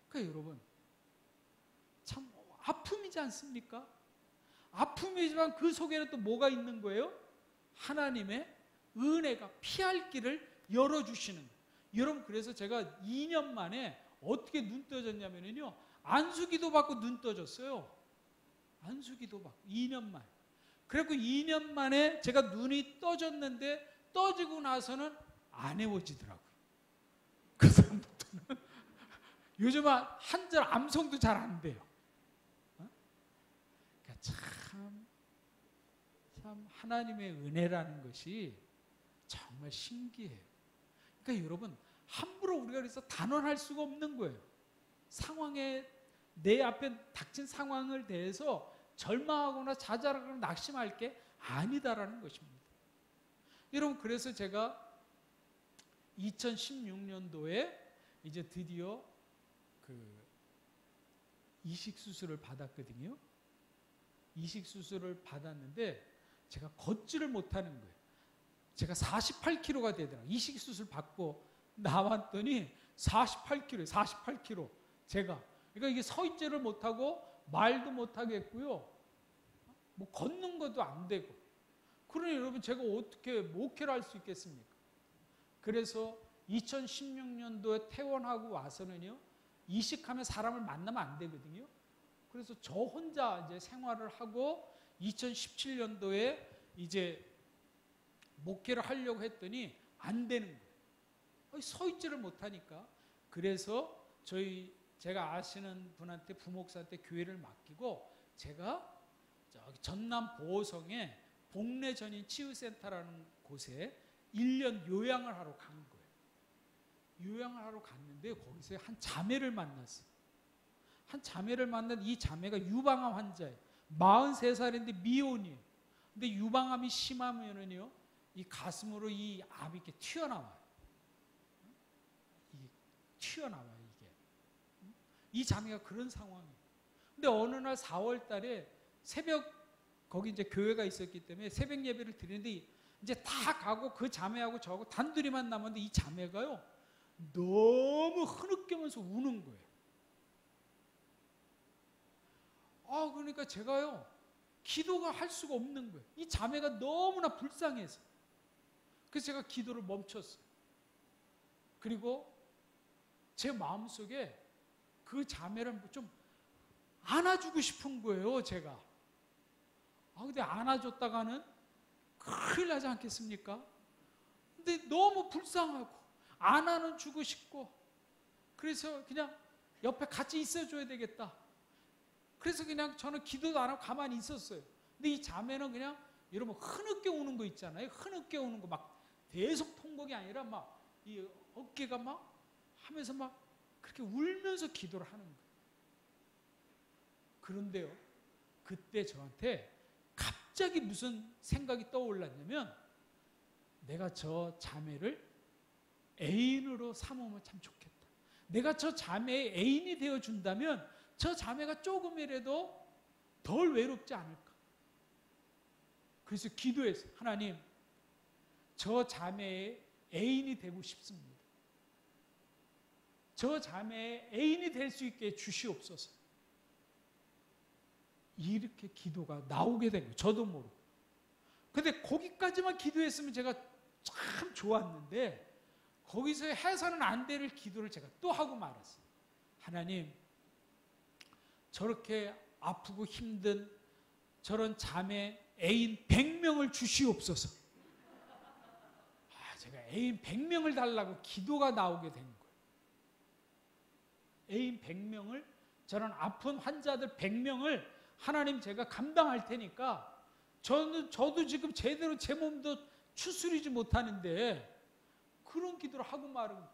그러니까 여러분, 참 아픔이지 않습니까? 아픔이지만 그 속에는 또 뭐가 있는 거예요? 하나님의 은혜가 피할 길을 열어주시는 거예요. 여러분, 그래서 제가 2년 만에 어떻게 눈 떠졌냐면요, 안수기도 받고 눈 떠졌어요. 안수기도 받고 2년 만에. 그래갖고 2년 만에 제가 눈이 떠졌는데, 떠지고 나서는 안 외워지더라고요. 그 다음부터는 요즘은 한 절 암송도 잘 안 돼요. 그러니까 참 하나님의 은혜라는 것이 정말 신기해요. 그러니까 여러분, 함부로 우리가 그래서 단언할 수가 없는 거예요. 상황에, 내 앞에 닥친 상황을 대해서 절망하거나 좌절하거나 낙심할 게 아니다라는 것입니다. 여러분, 그래서 제가 2016년도에 이제 드디어 그 이식 수술을 받았거든요. 이식 수술을 받았는데 제가 걷지를 못하는 거예요. 제가 48kg가 되더라고요. 이식 수술 받고 나왔더니 48kg, 48kg. 제가. 그러니까 이게 서 있지를 못하고 말도 못하겠고요. 뭐 걷는 것도 안 되고. 그러니 여러분, 제가 어떻게 목회를 할 수 있겠습니까? 그래서 2016년도에 퇴원하고 와서는요, 이식하면 사람을 만나면 안 되거든요. 그래서 저 혼자 이제 생활을 하고 2017년도에 이제 목회를 하려고 했더니 안 되는 거예요. 서 있지를 못하니까. 그래서 제가 아시는 분한테 부목사한테 교회를 맡기고 제가 저기 전남 보호성에 복례 전인 치유센터라는 곳에 1년 요양을 하러 간 거예요. 요양을 하러 갔는데 거기서 한 자매를 만났어요. 한 자매를 만난 이 자매가 유방암 환자예요. 43살인데 미혼이에요. 근데 유방암이 심하면은요, 이 가슴으로 이 암이 이렇게 튀어나와요. 이게 튀어나와요, 이게. 이 자매가 그런 상황이에요. 근데 어느 날 4월 달에 거기 이제 교회가 있었기 때문에 새벽 예배를 드리는데 이제 다 가고 그 자매하고 저하고 단둘이만 남았는데 이 자매가요, 너무 흐느끼면서 우는 거예요. 그러니까 제가요, 기도가 할 수가 없는 거예요. 이 자매가 너무나 불쌍해서. 그래서 제가 기도를 멈췄어요. 그리고 제 마음속에 그 자매를 좀 안아주고 싶은 거예요, 제가. 근데 안아줬다가는 큰일 나지 않겠습니까? 근데 너무 불쌍하고, 안아는 주고 싶고, 그래서 그냥 옆에 같이 있어줘야 되겠다. 그래서 그냥 저는 기도도 안 하고 가만히 있었어요. 근데 이 자매는 그냥 여러분 흐느껴 우는 거 있잖아요. 흐느껴 우는 거 막 대속 통곡이 아니라 막 이 어깨가 막 하면서 막 그렇게 울면서 기도를 하는 거예요. 그런데요, 그때 저한테 갑자기 무슨 생각이 떠올랐냐면, 내가 저 자매를 애인으로 삼으면 참 좋겠다. 내가 저 자매의 애인이 되어준다면 저 자매가 조금이라도 덜 외롭지 않을까. 그래서 기도했어요. 하나님, 저 자매의 애인이 되고 싶습니다. 저 자매의 애인이 될 수 있게 주시옵소서. 이렇게 기도가 나오게 된 거예요. 저도 모르고. 근데 거기까지만 기도했으면 제가 참 좋았는데, 거기서 해서는 안 될 기도를 제가 또 하고 말았어요. 하나님, 저렇게 아프고 힘든 저런 자매 애인 100명을 주시옵소서. 제가 애인 100명을 달라고 기도가 나오게 된 거예요. 애인 100명을, 저런 아픈 환자들 100명을 하나님 제가 감당할 테니까, 저도 지금 제대로 제 몸도 추스리지 못하는데 그런 기도를 하고 말은 거예요.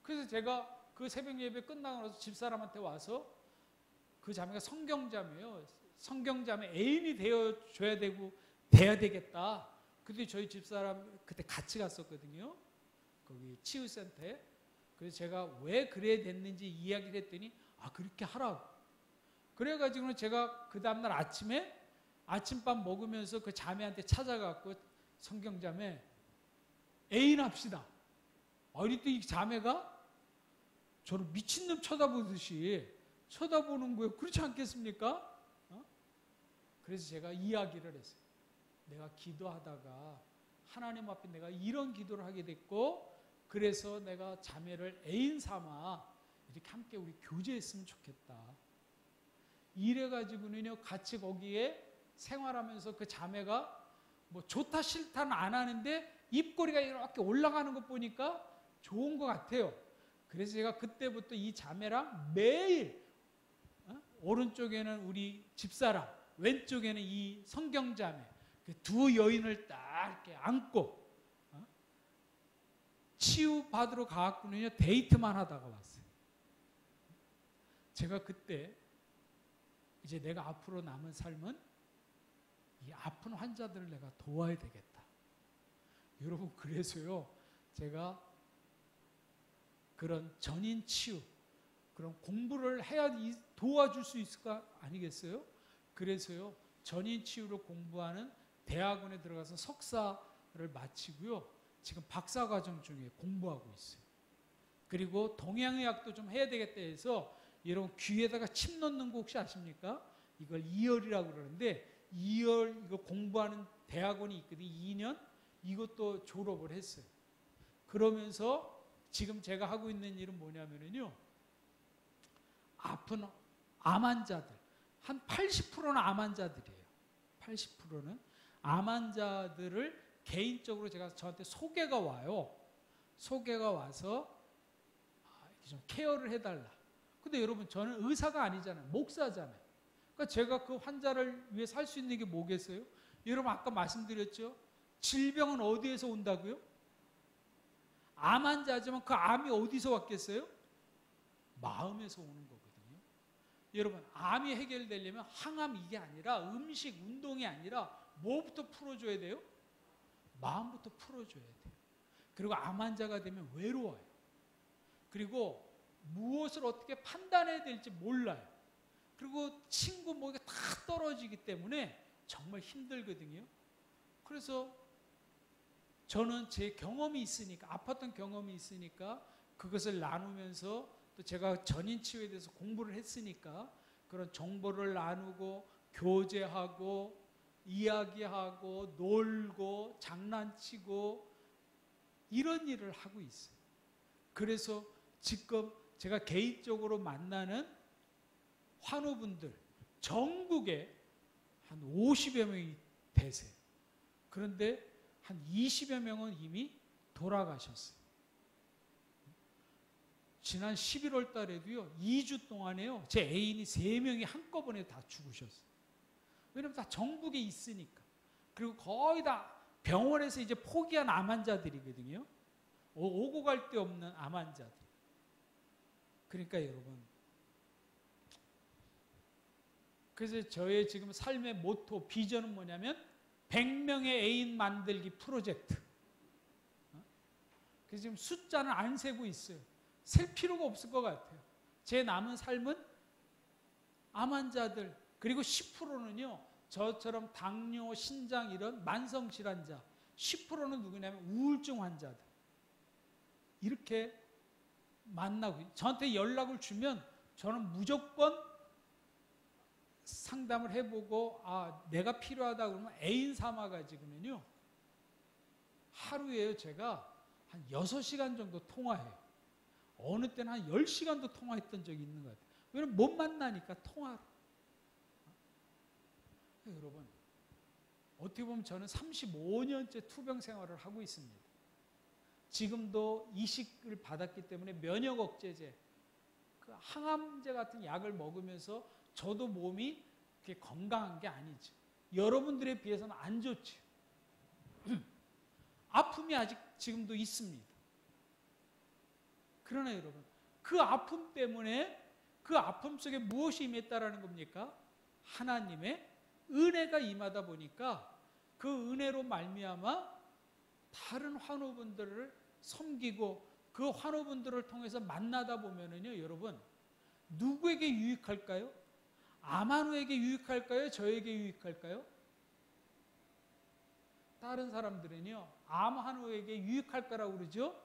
그래서 제가 그 새벽 예배 끝나고 나서 집사람한테 와서, 그 자매가 성경자매예요. 성경자매 애인이 되어줘야 되고 돼야 되겠다. 그때 저희 집사람 그때 같이 갔었거든요. 거기 치유센터에. 그래서 제가 왜 그래야 됐는지 이야기를 했더니 그렇게 하라고. 그래가지고는 제가 그 다음날 아침에 아침밥 먹으면서 그 자매한테 찾아가고, 성경자매 애인 합시다. 어릴 때 이 자매가 저를 미친놈 쳐다보듯이 쳐다보는 거예요. 그렇지 않겠습니까? 그래서 제가 이야기를 했어요. 내가 기도하다가 하나님 앞에 내가 이런 기도를 하게 됐고, 그래서 내가 자매를 애인 삼아 이렇게 함께 우리 교제했으면 좋겠다. 이래가지고는요, 같이 거기에 생활하면서 그 자매가 뭐 좋다 싫다는 안 하는데 입꼬리가 이렇게 올라가는 것 보니까 좋은 것 같아요. 그래서 제가 그때부터 이 자매랑 매일, 오른쪽에는 우리 집사람, 왼쪽에는 이 성경자매, 그 두 여인을 딱 이렇게 안고 치유받으러 가갖고는요, 데이트만 하다가 왔어요. 제가 그때 이제 내가 앞으로 남은 삶은 이 아픈 환자들을 내가 도와야 되겠다. 여러분, 그래서요, 제가 그런 전인 치유, 그런 공부를 해야 도와줄 수 있을 거 아니겠어요? 그래서요, 전인 치유를 공부하는 대학원에 들어가서 석사를 마치고요, 지금 박사과정 중에 공부하고 있어요. 그리고 동양의학도 좀 해야 되겠다 해서, 여러분 귀에다가 침 넣는 거 혹시 아십니까? 이걸 이열이라고 그러는데, 이열 이거 공부하는 대학원이 있거든요. 2년 이것도 졸업을 했어요. 그러면서 지금 제가 하고 있는 일은 뭐냐면요, 아픈 암 환자들, 한 80%는 암 환자들이에요. 80%는 암 환자들을 개인적으로 저한테 소개가 와요. 소개가 와서 이렇게 좀 케어를 해달라. 근데 여러분, 저는 의사가 아니잖아요. 목사잖아요. 그러니까 제가 그 환자를 위해서 할 수 있는 게 뭐겠어요? 여러분, 아까 말씀드렸죠? 질병은 어디에서 온다고요? 암 환자지만 그 암이 어디서 왔겠어요? 마음에서 오는 거거든요. 여러분, 암이 해결되려면 항암 이게 아니라 음식, 운동이 아니라 뭐부터 풀어줘야 돼요? 마음부터 풀어줘야 돼요. 그리고 암 환자가 되면 외로워요. 그리고 무엇을 어떻게 판단해야 될지 몰라요. 그리고 친구 뭐가 다 떨어지기 때문에 정말 힘들거든요. 그래서 저는 제 경험이 있으니까, 아팠던 경험이 있으니까 그것을 나누면서 또 제가 전인 치유에 대해서 공부를 했으니까 그런 정보를 나누고 교제하고 이야기하고 놀고 장난치고 이런 일을 하고 있어요. 그래서 지금 제가 개인적으로 만나는 환우분들 전국에 한 50여 명이 되세요. 그런데 한 20여 명은 이미 돌아가셨어요. 지난 11월 달에도요, 2주 동안에요, 제 애인이 3명이 한꺼번에 다 죽으셨어요. 왜냐면 다 전국에 있으니까. 그리고 거의 다 병원에서 이제 포기한 암 환자들이거든요. 오고 갈 데 없는 암 환자들. 그러니까 여러분, 그래서 저의 지금 삶의 모토, 비전은 뭐냐면 100명의 애인 만들기 프로젝트. 그래서 지금 숫자는 안 세고 있어요. 셀 필요가 없을 것 같아요. 제 남은 삶은 암 환자들, 그리고 10%는요, 저처럼 당뇨, 신장 이런 만성질환자, 10%는 누구냐면 우울증 환자들. 이렇게 만나고, 저한테 연락을 주면 저는 무조건 상담을 해보고, 내가 필요하다 그러면 애인 삼아가지고는요, 하루에 제가 한 6시간 정도 통화해요. 어느 때는 한 10시간도 통화했던 적이 있는 것 같아요. 왜냐면 못 만나니까 통화로. 여러분, 어떻게 보면 저는 35년째 투병 생활을 하고 있습니다. 지금도 이식을 받았기 때문에 면역 억제제, 그 항암제 같은 약을 먹으면서 저도 몸이 그렇게 건강한 게 아니죠. 여러분들에 비해서는 안 좋죠. 아픔이 아직 지금도 있습니다. 그러나 여러분, 그 아픔 때문에 그 아픔 속에 무엇이 임했다라는 겁니까? 하나님의 은혜가 임하다 보니까 그 은혜로 말미암아 다른 환우분들을 섬기고 그 환우분들을 통해서 만나다 보면은요, 여러분, 누구에게 유익할까요? 암 환우에게 유익할까요? 저에게 유익할까요? 다른 사람들은요, 암 환우에게 유익할 거라고 그러죠?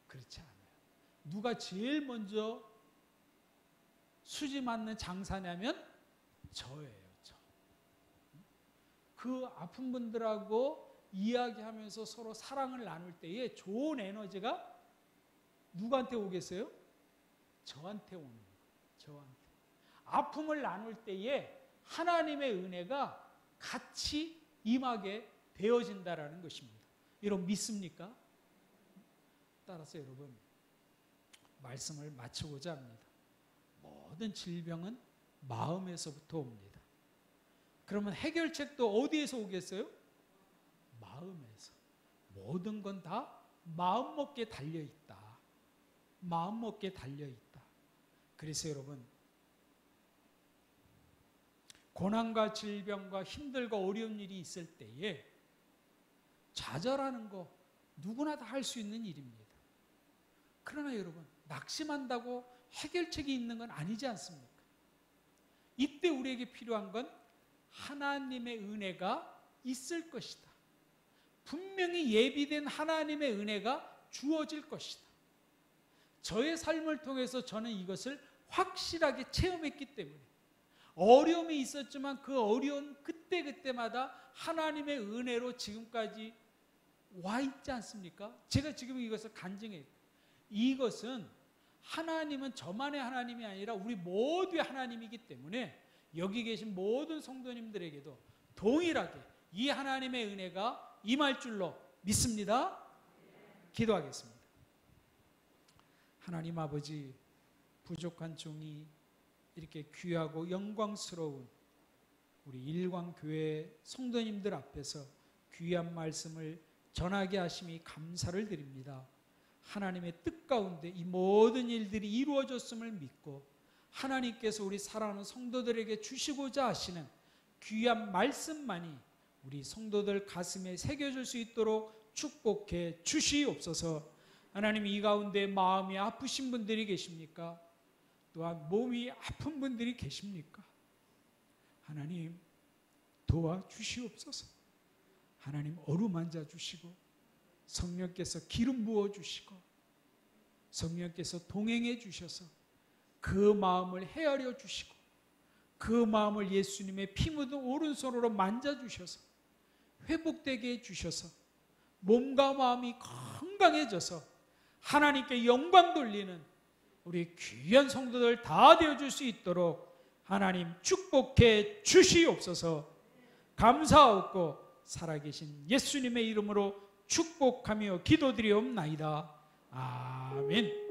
그렇지 않아요. 누가 제일 먼저 수지 맞는 장사냐면 저예요. 저. 그 아픈 분들하고 이야기하면서 서로 사랑을 나눌 때에 좋은 에너지가 누구한테 오겠어요? 저한테 오는 거예요. 저한테. 아픔을 나눌 때에 하나님의 은혜가 같이 임하게 되어진다라는 것입니다. 여러분 믿습니까? 따라서 여러분, 말씀을 마치고자 합니다. 모든 질병은 마음에서부터 옵니다. 그러면 해결책도 어디에서 오겠어요? 마음에서. 모든 건 다 마음먹기에 달려있다. 마음먹기에 달려있다. 그래서 여러분, 고난과 질병과 힘들고 어려운 일이 있을 때에 좌절하는 거 누구나 다 할 수 있는 일입니다. 그러나 여러분, 낙심한다고 해결책이 있는 건 아니지 않습니까? 이때 우리에게 필요한 건 하나님의 은혜가 있을 것이다. 분명히 예비된 하나님의 은혜가 주어질 것이다. 저의 삶을 통해서 저는 이것을 확실하게 체험했기 때문에 어려움이 있었지만 그 어려운 그때그때마다 하나님의 은혜로 지금까지 와 있지 않습니까? 제가 지금 이것을 간증해요. 이것은 하나님은 저만의 하나님이 아니라 우리 모두의 하나님이기 때문에 여기 계신 모든 성도님들에게도 동일하게 이 하나님의 은혜가 임할 줄로 믿습니다. 기도하겠습니다. 하나님 아버지, 부족한 종이 이렇게 귀하고 영광스러운 우리 일광교회 성도님들 앞에서 귀한 말씀을 전하게 하심이 감사를 드립니다. 하나님의 뜻 가운데 이 모든 일들이 이루어졌음을 믿고 하나님께서 우리 사랑하는 성도들에게 주시고자 하시는 귀한 말씀만이 우리 성도들 가슴에 새겨질 수 있도록 축복해 주시옵소서. 하나님, 이 가운데 마음이 아프신 분들이 계십니까? 또한 몸이 아픈 분들이 계십니까? 하나님, 도와주시옵소서. 하나님, 어루만져 주시고 성령께서 기름 부어 주시고 성령께서 동행해 주셔서 그 마음을 헤아려 주시고 그 마음을 예수님의 피 묻은 오른손으로 만져 주셔서 회복되게 해 주셔서 몸과 마음이 건강해져서 하나님께 영광 돌리는 우리 귀한 성도들 다 되어줄 수 있도록 하나님 축복해 주시옵소서. 감사하옵고 살아계신 예수님의 이름으로 축복하며 기도드리옵나이다. 아멘.